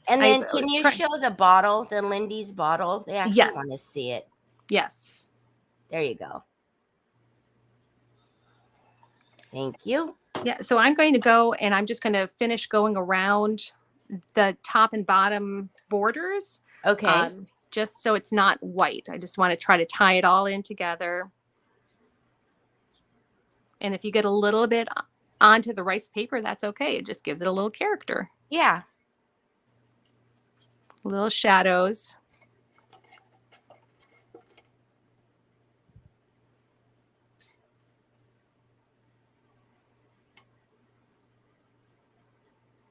And then can you show the bottle, the Lindy's bottle? They actually want to see it. Yes. There you go. Thank you. Yeah, so I'm going to go and I'm just going to finish going around the top and bottom borders. Okay. Just so it's not white. I just want to try to tie it all in together. And if you get a little bit onto the rice paper, that's okay. It just gives it a little character. Yeah. Little shadows.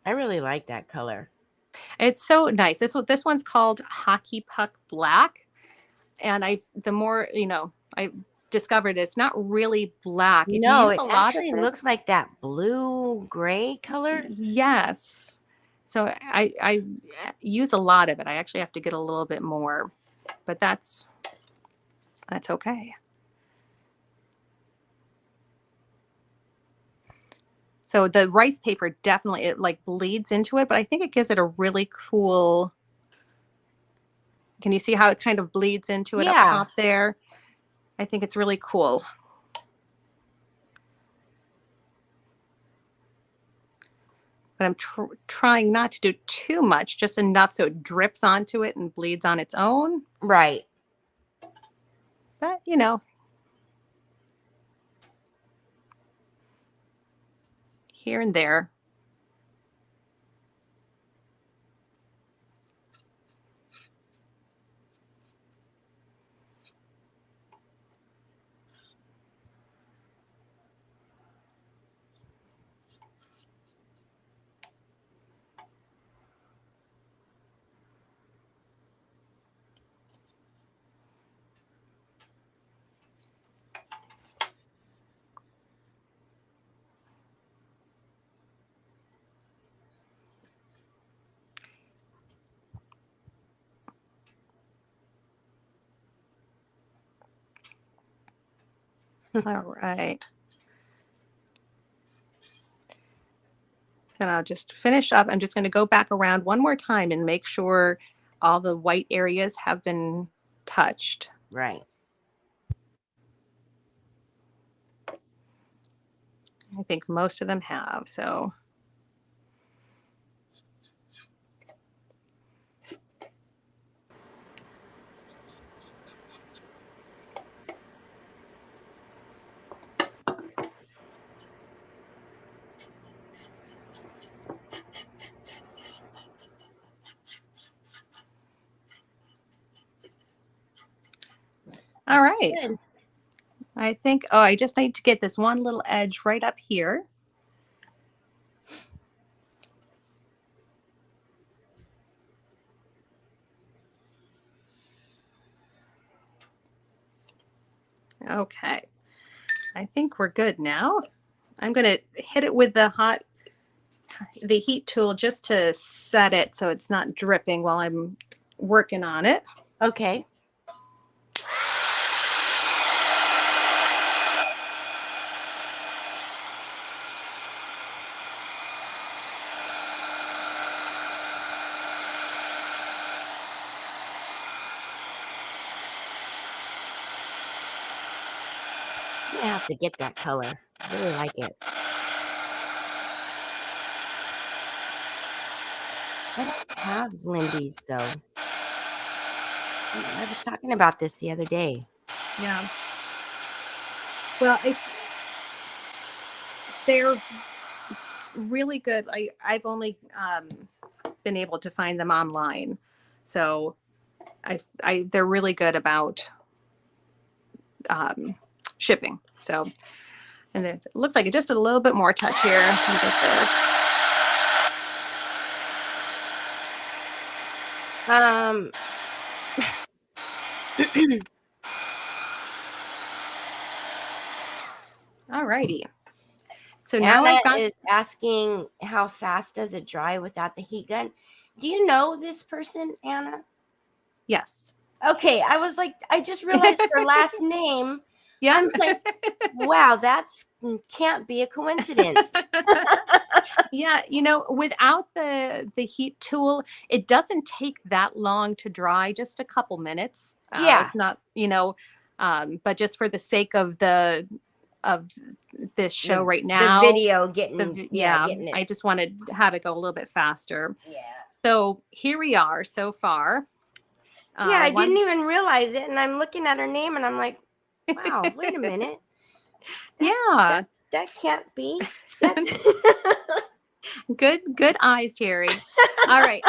I really like that color. It's so nice. This one's called Hockey Puck Black. And the more, I discovered it's not really black. No, it actually looks like that blue gray color. Yes. So I use a lot of it. I actually have to get a little bit more, but that's okay. So the rice paper definitely, it like bleeds into it, but I think it gives it a really cool, can you see how it kind of bleeds into it up top there? I think it's really cool. But I'm trying not to do too much, just enough so it drips onto it and bleeds on its own. Right. But, here and there. All right. And I'll just finish up. I'm just going to go back around one more time and make sure all the white areas have been touched. Right. I think most of them have, so. All right. Good. I think, oh, I just need to get this one little edge right up here. Okay. I think we're good now. I'm going to hit it with the heat tool just to set it so it's not dripping while I'm working on it. Okay. I have to get that color. I really like it. I don't have Lindy's though. I was talking about this the other day. Yeah. Well, they're really good. I've only been able to find them online, so they're really good about shipping. So, and it looks like it just a little bit more touch here. Let me get this. All righty. So now Anna I've got is asking how fast does it dry without the heat gun? Do you know this person, Anna? yes. Okay, I was like, I just realized her last name. Yeah. I'm like, wow, that's can't be a coincidence. Yeah, you know, without the heat tool, it doesn't take that long to dry, just a couple minutes. Yeah. It's not, you know, but just for the sake of this show right now, the video getting getting it. I just wanted to have it go a little bit faster. Yeah. So here we are so far. Yeah, I didn't even realize it, and I'm looking at her name, and I'm like, wow, wait a minute. That can't be. Good eyes, Terry. All right.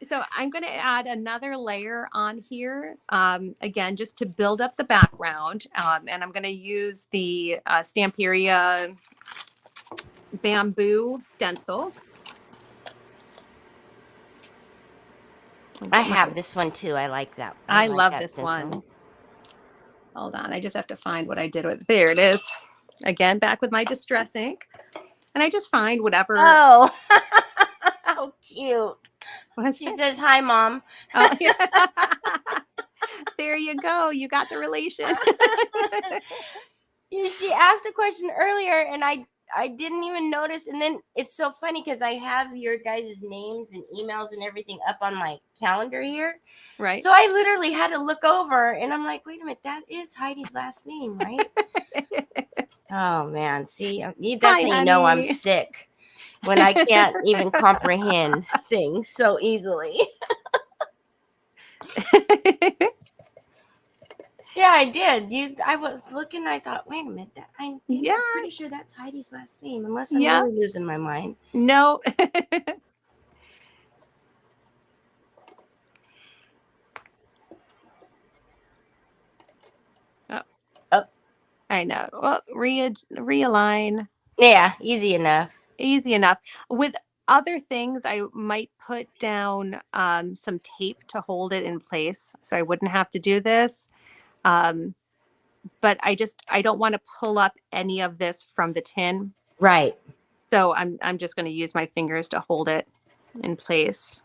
So I'm going to add another layer on here, again, just to build up the background. And I'm going to use the Stamperia bamboo stencil. I have this one too. I like that. I like love that this stencil. one. Hold on. I just have to find what I did with it. There it is. Again, back with my distress ink. And I just find whatever. Oh, how cute. She says, hi, Mom. Oh, yeah. There you go. You got the relation. She asked a question earlier, and I didn't even notice. And then it's so funny because I have your guys' names and emails and everything up on my calendar here. Right. So I literally had to look over, and I'm like, wait a minute, that is Heidi's last name, right? Oh, man. See, that's how you know I'm sick, when I can't even comprehend things so easily. Yeah, I did. I was looking, I thought, wait a minute, I'm pretty sure that's Heidi's last name, unless I'm really losing my mind. No. Oh. I know. Well, realign. Yeah, easy enough. Easy enough. With other things, I might put down some tape to hold it in place, so I wouldn't have to do this. But I don't want to pull up any of this from the tin. Right. So I'm just going to use my fingers to hold it in place.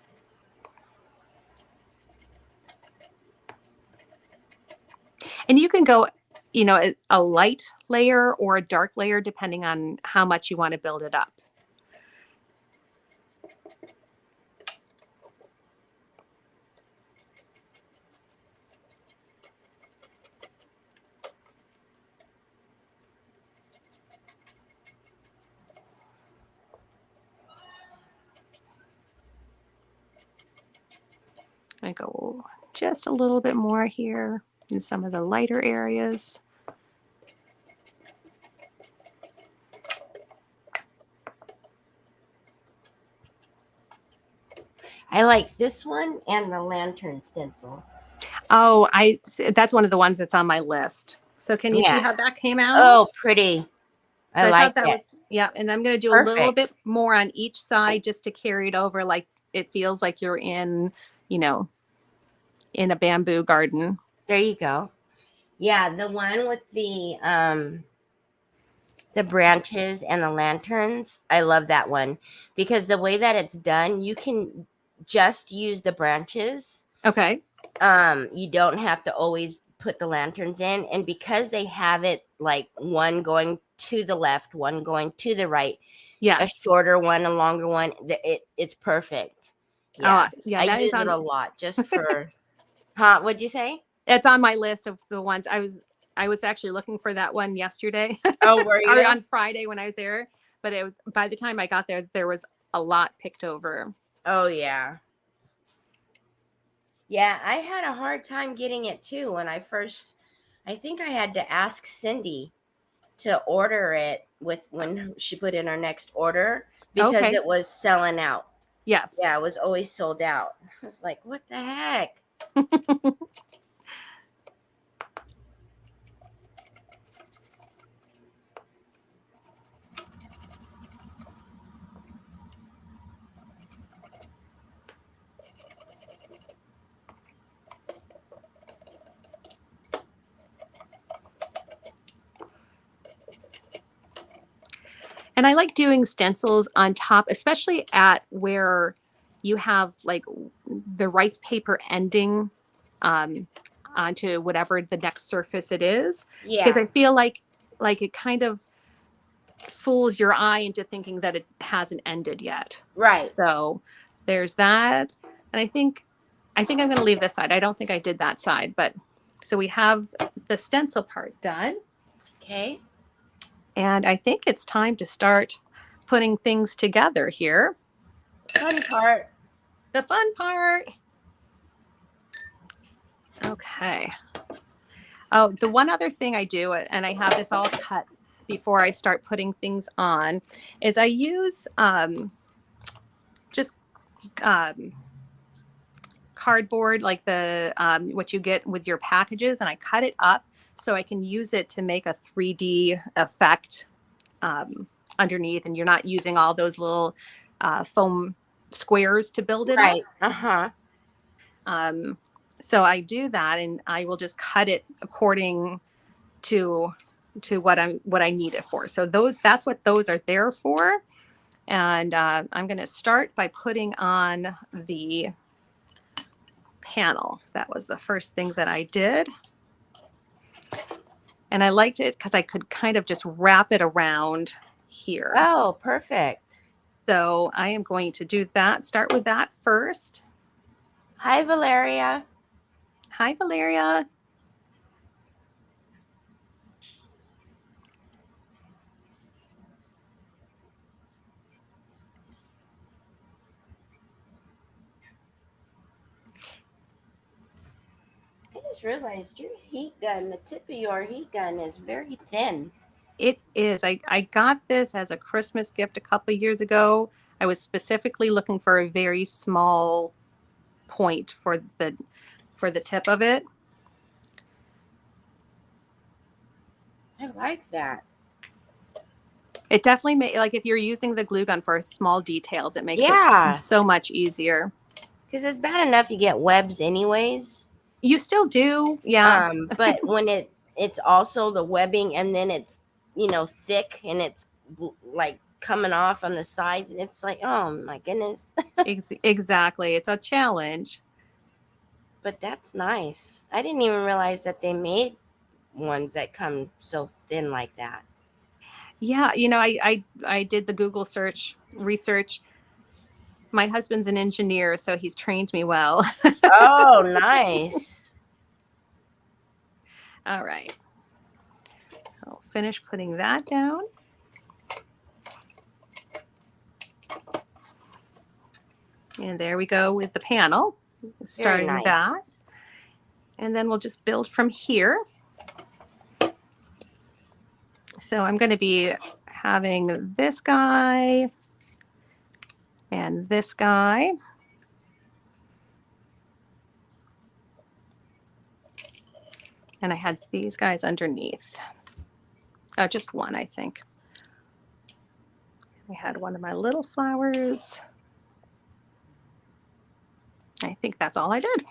And you can go, you know, a light layer or a dark layer, depending on how much you want to build it up. I go just a little bit more here in some of the lighter areas. I like this one and the lantern stencil. Oh, that's one of the ones that's on my list. So can you see Yeah. how that came out? Oh, pretty. I So I like thought that it. was, yeah. And I'm going to do a little Perfect. bit more on each side just to carry it over. Like it feels like you're in, you know, in a bamboo garden. There you go. Yeah, the one with the branches and the lanterns, I love that one because the way that it's done, you can just use the branches. Okay. You don't have to always put the lanterns in, and because they have it like one going to the left, one going to the right, a Yes. shorter one, a longer one, it's perfect. Oh, Yeah. yeah. I That is use it on, a lot just for huh, what'd you say? it's on my list of the ones I was actually looking for that one yesterday Oh, were or you? on Friday when I was there. But it was, by the time I got there, there was a lot picked over. Oh yeah. Yeah, I had a hard time getting it too when I first. I think I had to ask Cindy to order it with when she put in her next order because Okay. it was selling out. Yeah, Yes. it was always sold out. I was like, what the heck? And I like doing stencils on top, especially at where you have like the rice paper ending um, onto whatever the next surface it is, because Yeah, I feel like it kind of fools your eye into thinking that it hasn't ended yet. right. So there's that, and I think I'm going to leave this side. I don't think I did that side, but so we have the stencil part done. Okay. And I think it's time to start putting things together here. Fun part. The fun part. Okay. Oh, the one other thing I do, and I have this all cut before I start putting things on, is I use just cardboard, like the what you get with your packages, and I cut it up so I can use it to make a 3D effect underneath, and you're not using all those little foam squares to build it up. Right. Uh-huh. Um, so I do that, and I will just cut it according to what I need it for. So that's what those are there for. And I'm going to start by putting on the panel. That was the first thing that I did. And I liked it because I could kind of just wrap it around here. Oh, perfect. So I am going to do that. Start with that first. Hi, Valeria. Hi, Valeria. I just realized your heat gun, the tip of your heat gun is very thin. It is. I got this as a Christmas gift a couple of years ago. I was specifically looking for a very small point for the tip of it. I like that. It definitely like if you're using the glue gun for small details, it makes it Yeah, so much easier. because it's bad enough you get webs anyways. You still do, yeah. But when it's also the webbing and then it's thick and it's like coming off on the sides and it's like, oh my goodness. Exactly. It's a challenge. But that's nice. I didn't even realize that they made ones that come so thin like that. Yeah, I did the Google search research. My husband's an engineer, so he's trained me well. Oh, nice. All right. So finish putting that down. And there we go with the panel. Very Starting nice. that. And then we'll just build from here. So I'm going to be having this guy and this guy. And I had these guys underneath. Oh, just one, I think. I had one of my little flowers. I think that's all I did.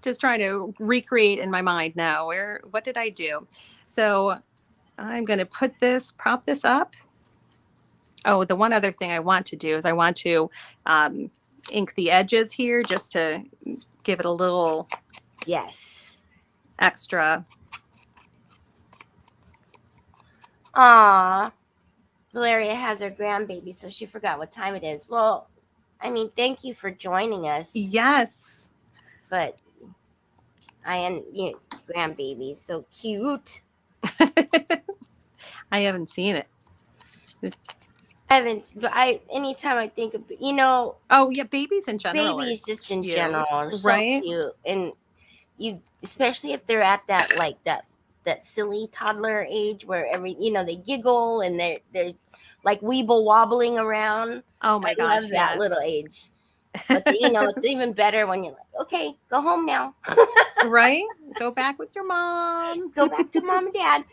Just trying to recreate in my mind now. What did I do? So I'm going to prop this up. Oh, the one other thing I want to do is I want to ink the edges here just to give it a little extra. Aw, Valeria has her grandbaby, so she forgot what time it is. Well, I mean, thank you for joining us. Yes. But grandbaby, so cute. I haven't seen it. Anytime I think of, oh yeah, babies in general. Babies just cute, in general are so right? cute, and especially if they're at that silly toddler age where they giggle and they're like weeble wobbling around. Oh my gosh, I love that little age. But it's even better when you're like, okay, go home now. Right? Go back with your mom. Go back to mom and dad.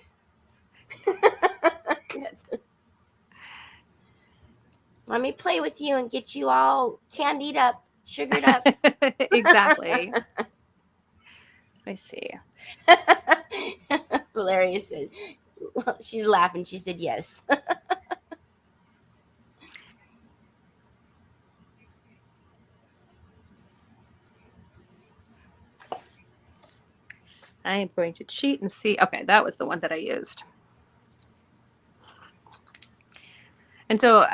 Let me play with you and get you all candied up, sugared up. Exactly. I see. Valeria said, she's laughing. She said yes. I am going to cheat and see. Okay, that was the one that I used. And so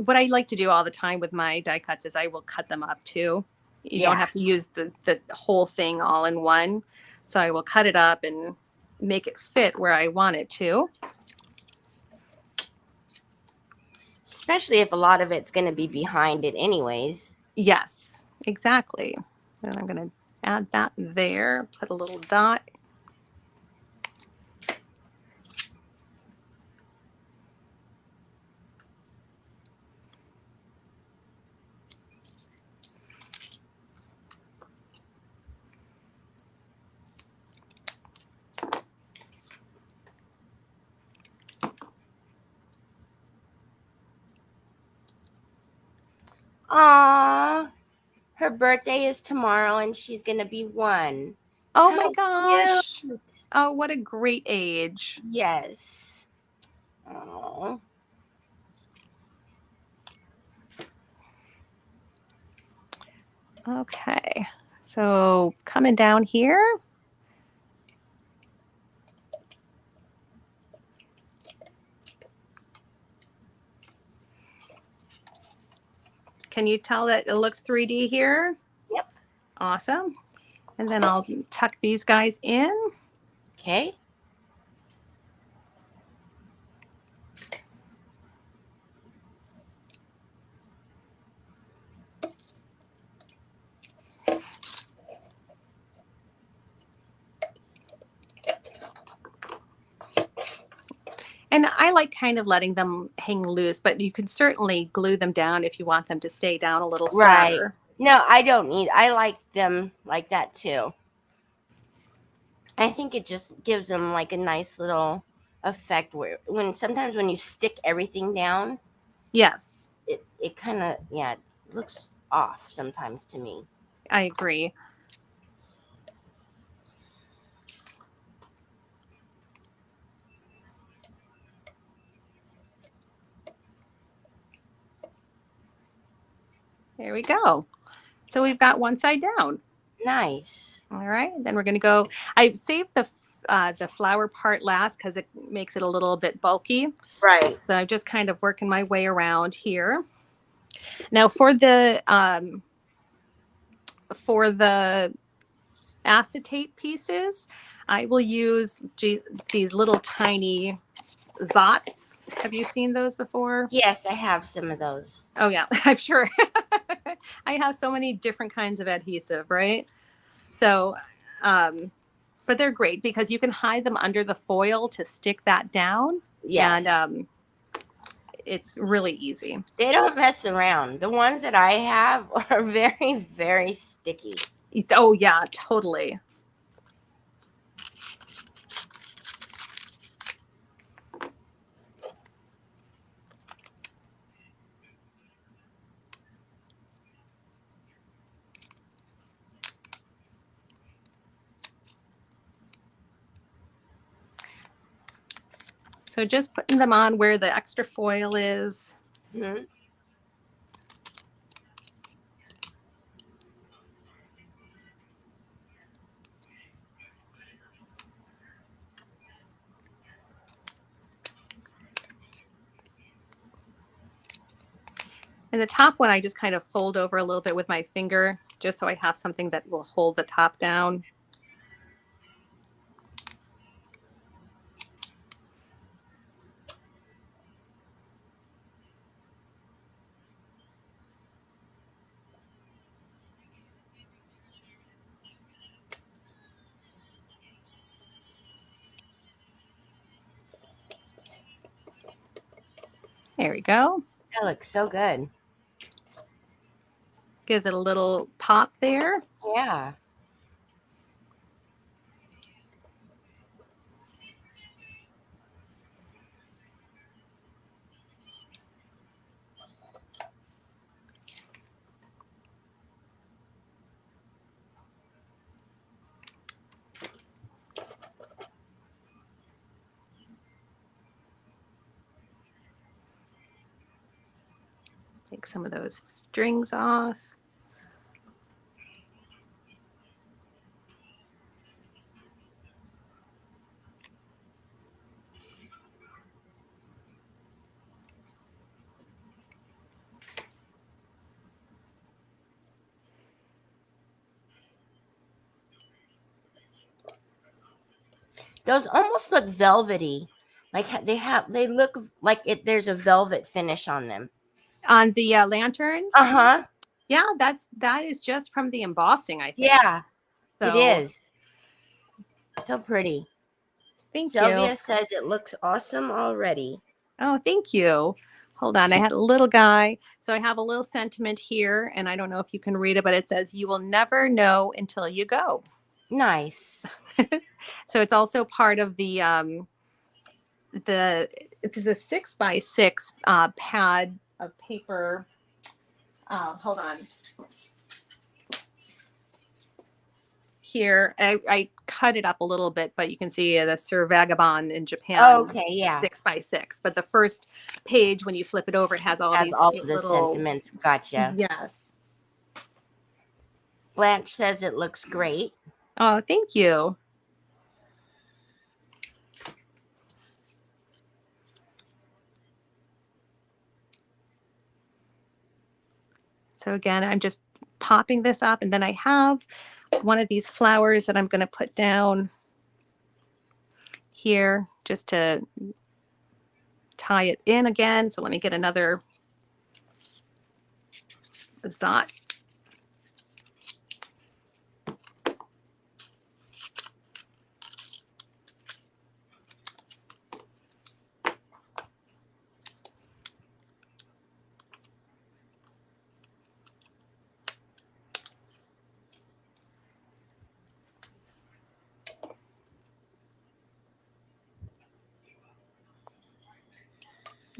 what I like to do all the time with my die cuts is I will cut them up too. You don't have to use the whole thing all in one. So I will cut it up and make it fit where I want it to. Especially if a lot of it's going to be behind it anyways. Yes, exactly. And I'm going to add that there, put a little dot. Aww, her birthday is tomorrow and she's going to be 1. Oh How my gosh. cute. Oh, what a great age. Yes. Aww. Okay, so coming down here. Can you tell that it looks 3D here? Yep. Awesome. And then I'll tuck these guys in. Okay. And I like kind of letting them hang loose, but you can certainly glue them down if you want them to stay down a little flatter. Right. No, I like them like that too. I think it just gives them like a nice little effect where sometimes when you stick everything down, yes, it kind of looks off sometimes to me. I agree. There we go. So we've got one side down. Nice. All right, then we're going to go. I saved the flower part last because it makes it a little bit bulky. Right. So I'm just kind of working my way around here. Now for the acetate pieces, I will use these little tiny Zots. Have you seen those before? Yes, I have some of those. Oh yeah, I'm sure. I have so many different kinds of adhesive, right? So, but they're great because you can hide them under the foil to stick that down. Yes. And it's really easy. They don't mess around. The ones that I have are very, very sticky. Oh yeah, totally. So just putting them on where the extra foil is. Mm-hmm. And the top one, I just kind of fold over a little bit with my finger, just so I have something that will hold the top down. There we go. That looks so good. Gives it a little pop there. Yeah. Take some of those strings off. Those almost look velvety. Like they look like there's a velvet finish on them. On the lanterns? Uh-huh. Yeah, that is just from the embossing, I think. Yeah, it So, is. So pretty. thank Sylvia you. says it looks awesome already. Oh, thank you. Hold on. I had a little guy. So I have a little sentiment here, and I don't know if you can read it, but it says, "You will never know until you go." Nice. So it's also part of the it's a 6x6 pad of paper. Hold on. Here, I cut it up a little bit, but you can see the Sir Vagabond in Japan. Okay, yeah. 6x6. But the first page, when you flip it over, it has all these all cute of the little sentiments. Gotcha. Yes. Blanche says it looks great. Oh, thank you. So again, I'm just popping this up, and then I have one of these flowers that I'm going to put down here just to tie it in again. So let me get another Zot.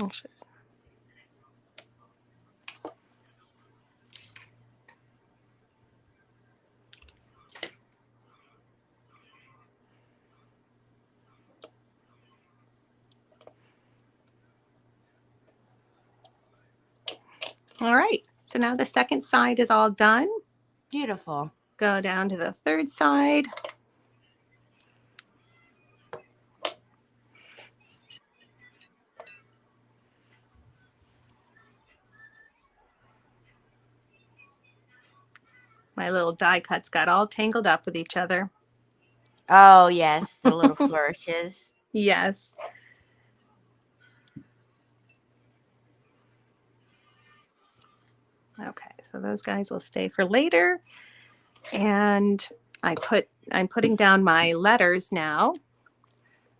Oh, shit. All right. So now the second side is all done. Beautiful. Go down to the third side. My little die cuts got all tangled up with each other. Oh, yes, the little flourishes. Yes. Okay, so those guys will stay for later. And I'm putting down my letters now,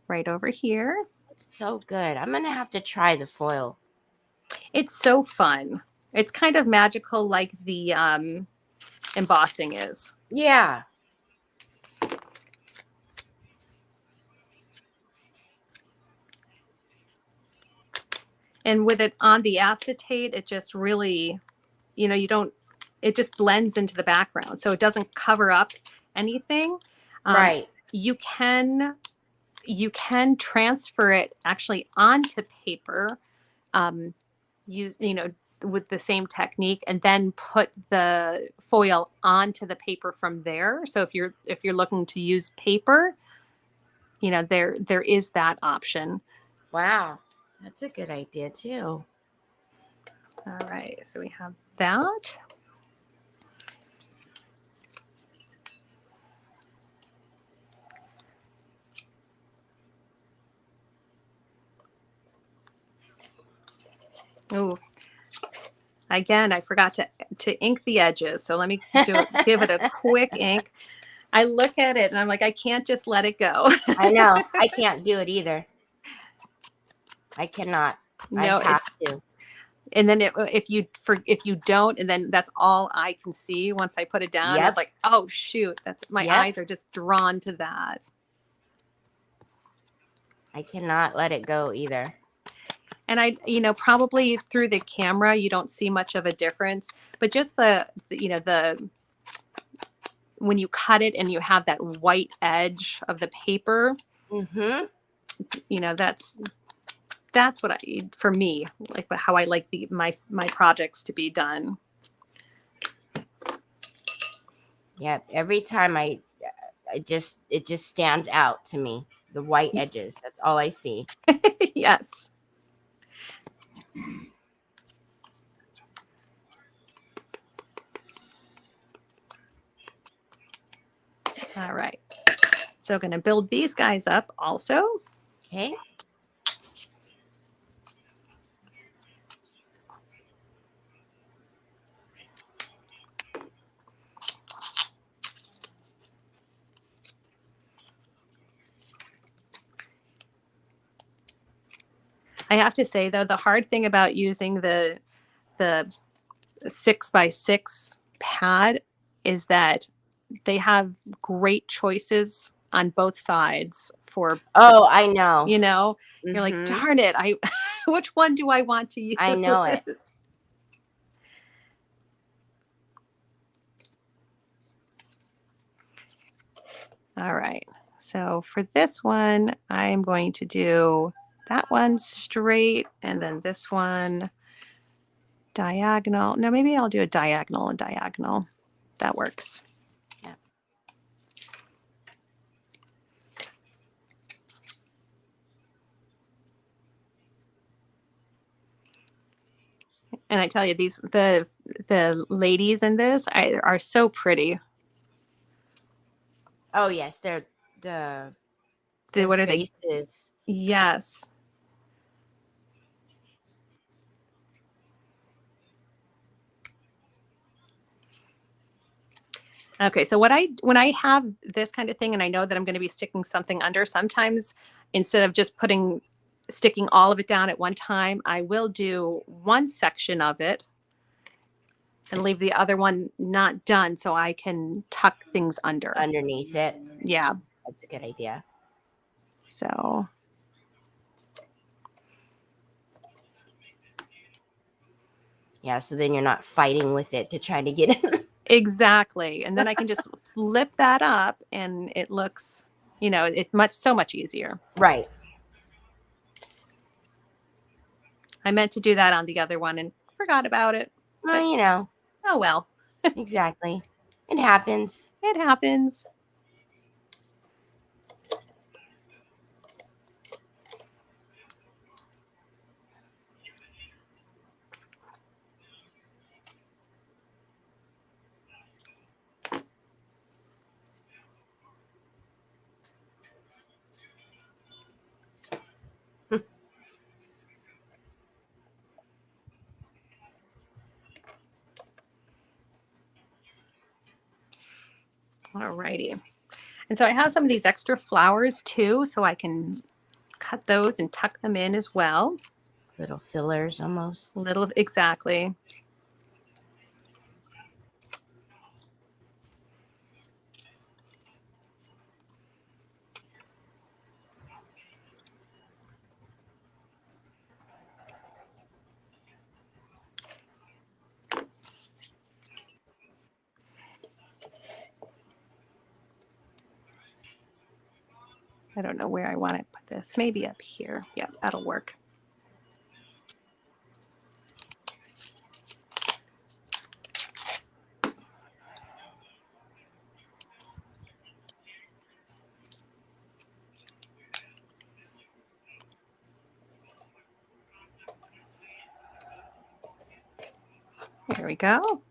right over here. So good. I'm going to have to try the foil. It's so fun. It's kind of magical like the embossing is. Yeah. And with it on the acetate, it just really, it just blends into the background. So it doesn't cover up anything. Right. You can you can transfer it actually onto paper, with the same technique, and then put the foil onto the paper from there. So if you're looking to use paper, there is that option. Wow, that's a good idea too. All right, so we have that. Oh, again, I forgot to ink the edges. So let me give it a quick ink. I look at it and I'm like, I can't just let it go. I know. I can't do it either. I cannot. No, I have to. And then if you don't, and then that's all I can see once I put it down. Yep. It's like, oh shoot, that's my eyes are just drawn to that. I cannot let it go either. And I, probably through the camera, you don't see much of a difference, but just the when you cut it and you have that white edge of the paper, that's what for me, like how I like my projects to be done. Yep. Every time it just stands out to me. The white edges. That's all I see. Yes. All right. So going to build these guys up also. Okay. I have to say though, the hard thing about using the 6x6 pad is that they have great choices on both sides for. Oh, I know. You're like, darn it. Which one do I want to use? I know it. All right. So for this one, I'm going to do that one straight and then this one diagonal. No, maybe I'll do a diagonal and diagonal. That works. Yeah. And I tell you, the ladies in this are so pretty. Oh yes, they're the what are faces. They? Yes. Okay, so when I have this kind of thing and I know that I'm going to be sticking something under, sometimes instead of just sticking all of it down at one time, I will do one section of it and leave the other one not done so I can tuck things underneath it. Yeah. That's a good idea. So yeah, so then you're not fighting with it to try to get it. Exactly. And then I can just flip that up and it looks, it's so much easier. Right. I meant to do that on the other one and forgot about it. Well, Oh, well. Exactly. It happens. It happens. Alrighty. And so I have some of these extra flowers too, so I can cut those and tuck them in as well. Little fillers almost. Exactly. I don't know where I want to put this. Maybe up here. Yeah, that'll work. There we go.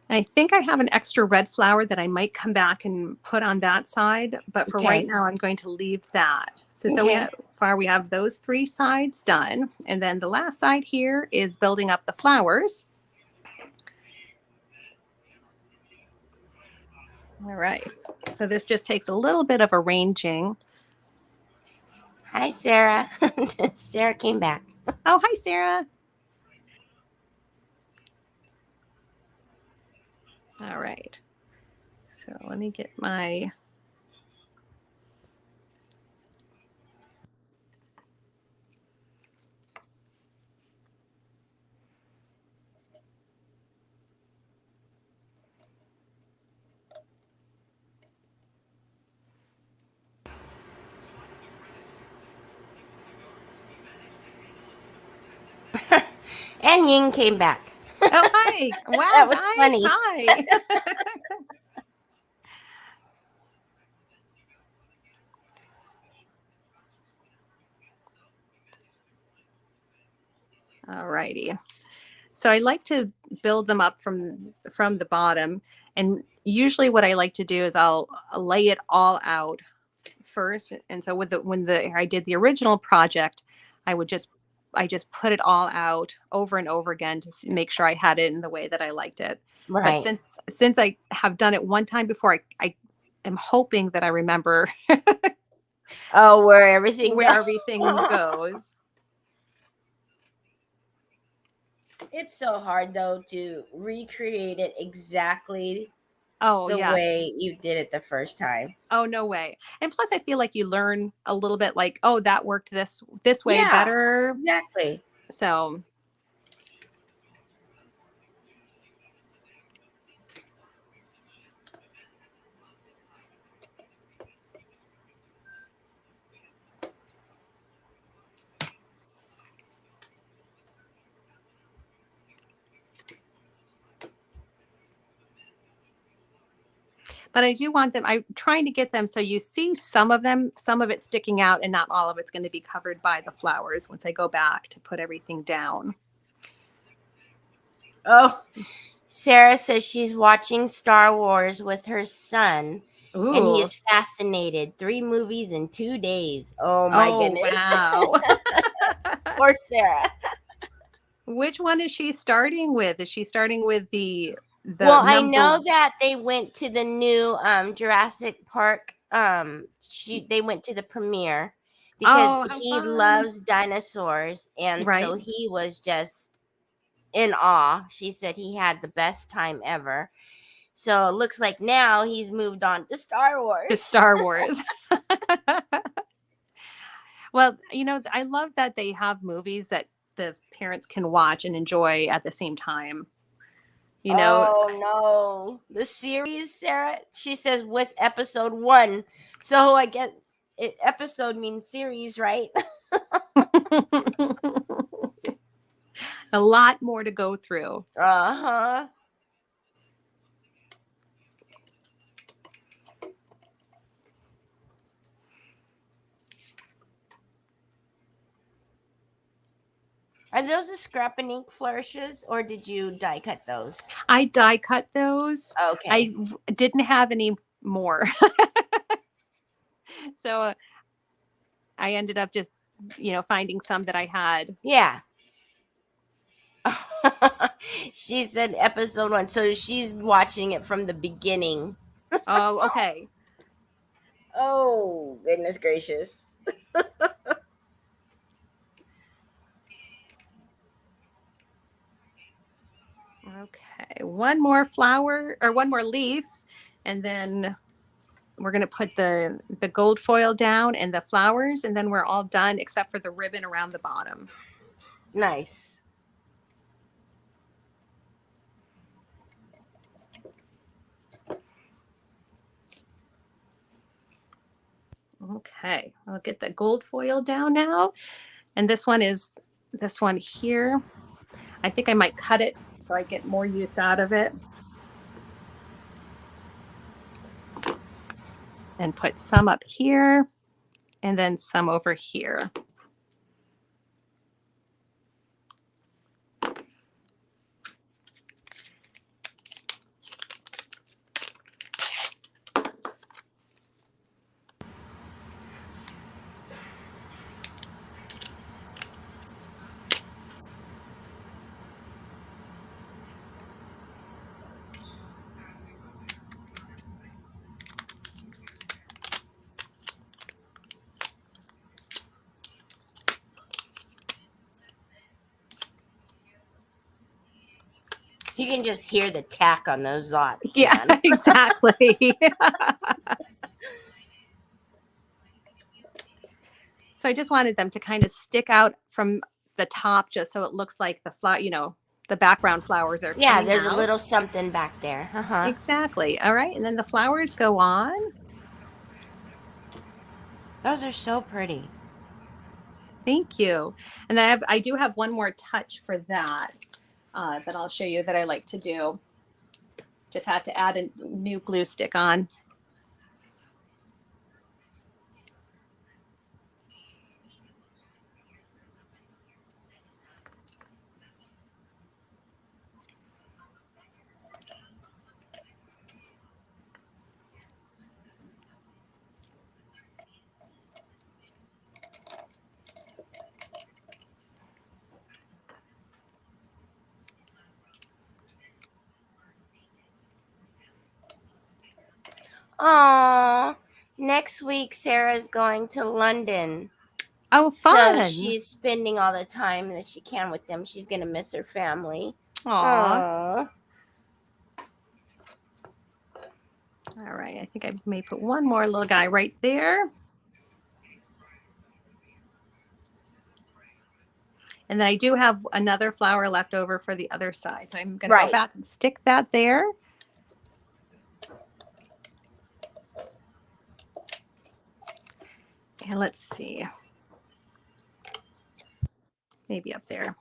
I think I have an extra red flower that I might come back and put on that side, but for right now, I'm going to leave that. So we have those 3 sides done. And then the last side here is building up the flowers. All right. So this just takes a little bit of arranging. Hi, Sarah. Sarah came back. Oh, hi, Sarah. All right. So let me get my... And Ying came back. Oh, hi. Wow, That was guys. funny. Hi. All righty. So I like to build them up from the bottom. And usually what I like to do is I'll lay it all out first. And so when I did the original project, I just put it all out over and over again to make sure I had it in the way that I liked it. Right. But since I have done it one time before, I am hoping that I remember where everything goes. It's so hard though to recreate it exactly the way you did it the first time. Oh, no way. And plus I feel like you learn a little bit like, oh, that worked this way better. Exactly. So but I do want them, I'm trying to get them so you see some of it sticking out and not all of it's going to be covered by the flowers once I go back to put everything down. Oh, Sarah says she's watching Star Wars with her son. Ooh. And he is fascinated. 3 movies in 2 days. Oh my goodness. Wow. Poor Sarah. Which one is she starting with? Is she starting with the well, I know that they went to the new Jurassic Park. They went to the premiere because he loves dinosaurs, and so he was just in awe. She said he had the best time ever. So it looks like now he's moved on to Star Wars. Well, I love that they have movies that the parents can watch and enjoy at the same time. Oh no, the series, Sarah. She says with episode 1. So I guess episode means series, right? A lot more to go through. Uh-huh. Are those the scrap and ink flourishes, or did you die cut those? I die cut those. Okay. I didn't have any more. So I ended up just, finding some that I had. Yeah. She said episode 1, so she's watching it from the beginning. Oh, okay. Oh, goodness gracious. Okay, one more flower or one more leaf, and then we're going to put the gold foil down and the flowers, and then we're all done except for the ribbon around the bottom. Nice. Okay, I'll get the gold foil down now. And this one is this one here. I think I might cut it so I get more use out of it. And put some up here and then some over here. You can just hear the tack on those zots. Yeah, Man. exactly. So I just wanted them to kind of stick out from the top just so it looks like the flower, you know, the background flowers are Yeah, coming there's out. a little something back there. Exactly. All right. And then the flowers go on. Those are so pretty. Thank you. And then I do have one more touch for that that I'll show you that I like to do. Just had to add a new glue stick on. Oh, next week Sarah's going to London. Oh, fun. So she's spending all the time that she can with them. She's going to miss her family. Aww. All right. I think I may put one more little guy right there. And then I do have another flower left over for the other side. So I'm going to go back and stick that there. And let's see. Maybe up there.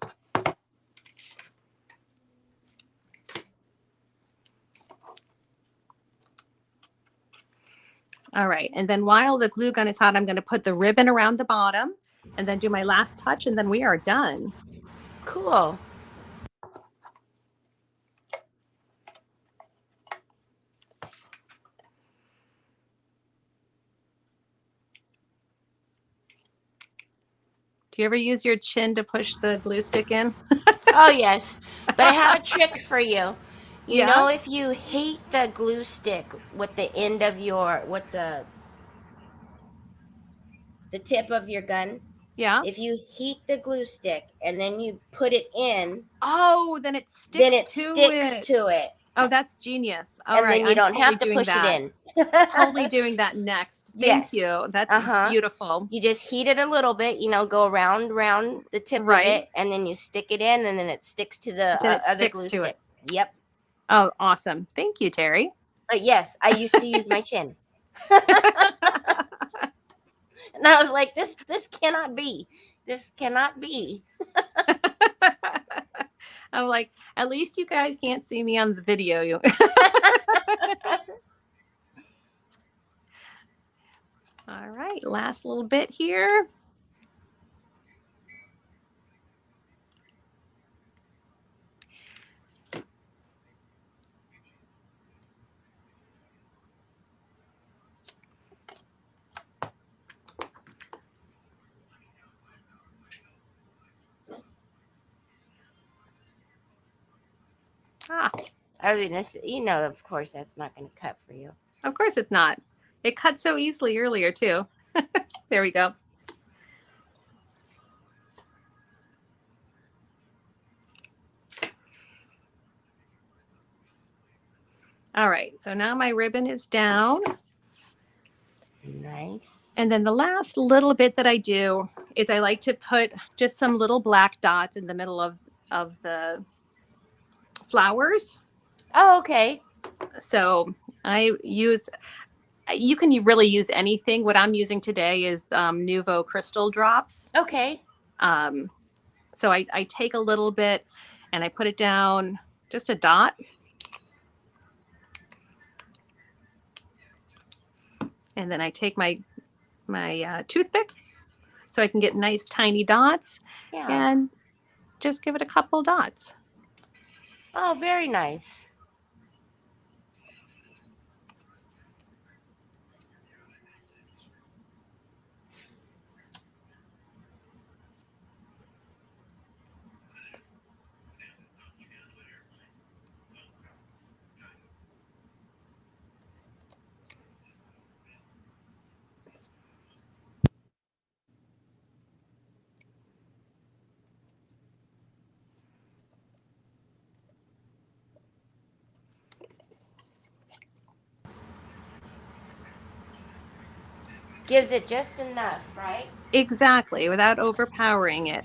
All right. And then while the glue gun is hot, I'm going to put the ribbon around the bottom and then do my last touch, and then we are done. Cool. Do you ever use your chin to push the glue stick in? Oh, yes. But I have a trick for you. You Yeah. know, if you heat the glue stick with the end of your, with the tip of your gun. Yeah. If you heat the glue stick and then you put it in. Oh, then it sticks to it. Oh, that's genius. All and right. then you don't have to push that. it in. Totally doing that next. Thank you. That's beautiful. You just heat it a little bit, you know, go around the tip of it, and then you stick it in, and then it sticks to the other glue stick. Yep. Oh, awesome. Thank you, Terry. Yes, I used to use my chin. And I was like, this cannot be. This cannot be. I'm like, at least you guys can't see me on the video. All right, last little bit here. I was gonna say, you know, of course that's not gonna cut for you. Of course it's not. It cut so easily earlier too. There we go. All right, so now my ribbon is down. Nice. And then the last little bit that I do is I like to put just some little black dots in the middle of the flowers. Oh, okay. So I use You can really use anything. What I'm using today is Nuvo crystal drops. Okay. So I take a little bit and I put it down, just a dot. And then I take my toothpick so I can get nice tiny dots, and just give it a couple dots. Oh, very nice. Gives it just enough, right? Exactly, without overpowering it.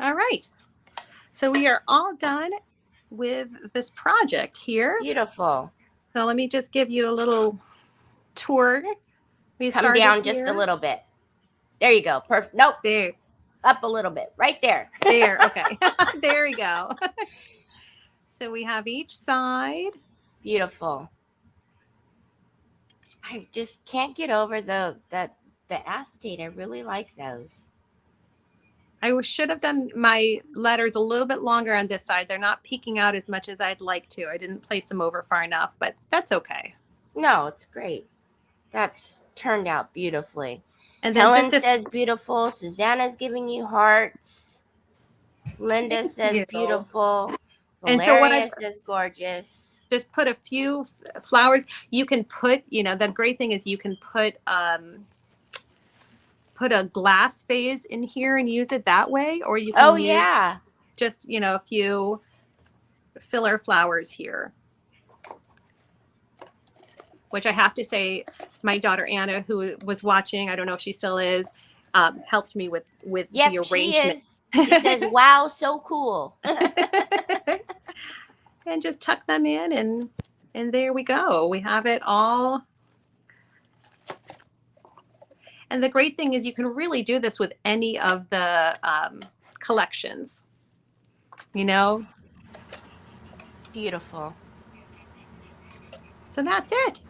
All right. So we are all done with this project here. Beautiful. So let me just give you a little tour. We Come down just a little bit. There you go. Perfect. Nope. There. Up a little bit. Right there. There. Okay. There we go. So we have each side. Beautiful. I just can't get over the acetate. I really like those. I should have done my letters a little bit longer on this side. They're not peeking out as much as I'd like to. I didn't place them over far enough, but that's okay. No, it's great. That's turned out beautifully. And then Helen says beautiful. Susanna's giving you hearts. Linda says beautiful. And so what I says gorgeous. Just put a few flowers. You can put, the great thing is you can put a glass vase in here and use it that way, or you can use just, a few filler flowers here. Which I have to say, my daughter Anna, who was watching, I don't know if she still is, helped me with the arrangement. She is. She says, "Wow, so cool." And just tuck them in, and there we go. We have it all. And the great thing is you can really do this with any of the collections. Beautiful. So that's it.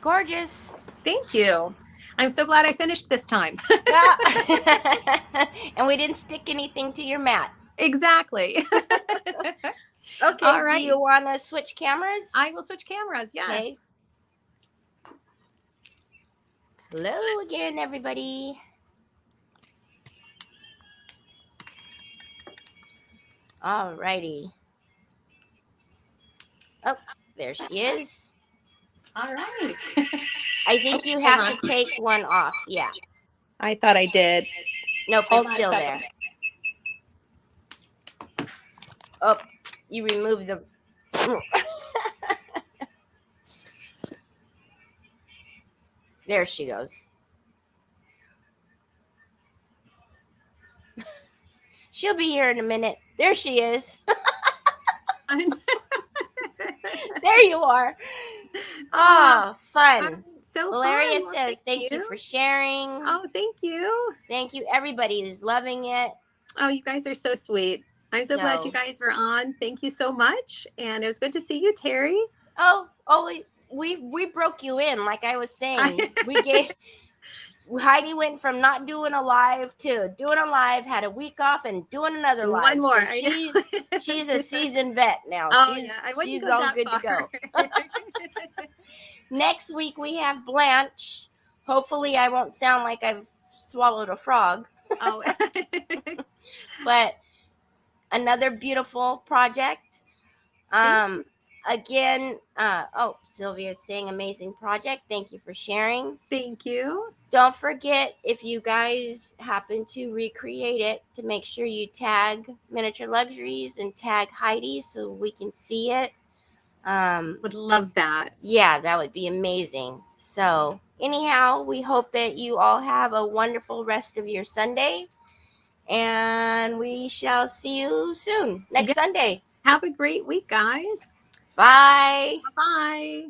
Gorgeous. Thank you. I'm so glad I finished this time. And we didn't stick anything to your mat. Exactly. Okay. All right. Do you want to switch cameras? I will switch cameras. Yes. Okay. Hello again, everybody. All righty. Oh, there she is. All right. I think you have to take one off. Yeah. I thought I did. Nope, it's still there. Oh, you removed the... There she goes. She'll be here in a minute. There she is. There you are. Oh, fun. So Valeria fun. says, thank you for sharing. Oh, thank you. Thank you. Everybody is loving it. Oh, you guys are so sweet. I'm so glad you guys were on. Thank you so much. And it was good to see you, Terry. Oh, we broke you in, like I was saying. Heidi went from not doing a live to doing a live, had a week off, and doing another live. One more. So she's a seasoned vet now. Oh, she's all good to go. Next week we have Blanche. Hopefully I won't sound like I've swallowed a frog. Oh. But another beautiful project. Again, Sylvia's saying amazing project. Thank you for sharing. Thank you. Don't forget, if you guys happen to recreate it, to make sure you tag Miniature Luxuries and tag Heidi so we can see it. Would love that. Yeah, that would be amazing. So anyhow, we hope that you all have a wonderful rest of your Sunday. And we shall see you soon next Sunday. Have a great week, guys. Bye. Bye.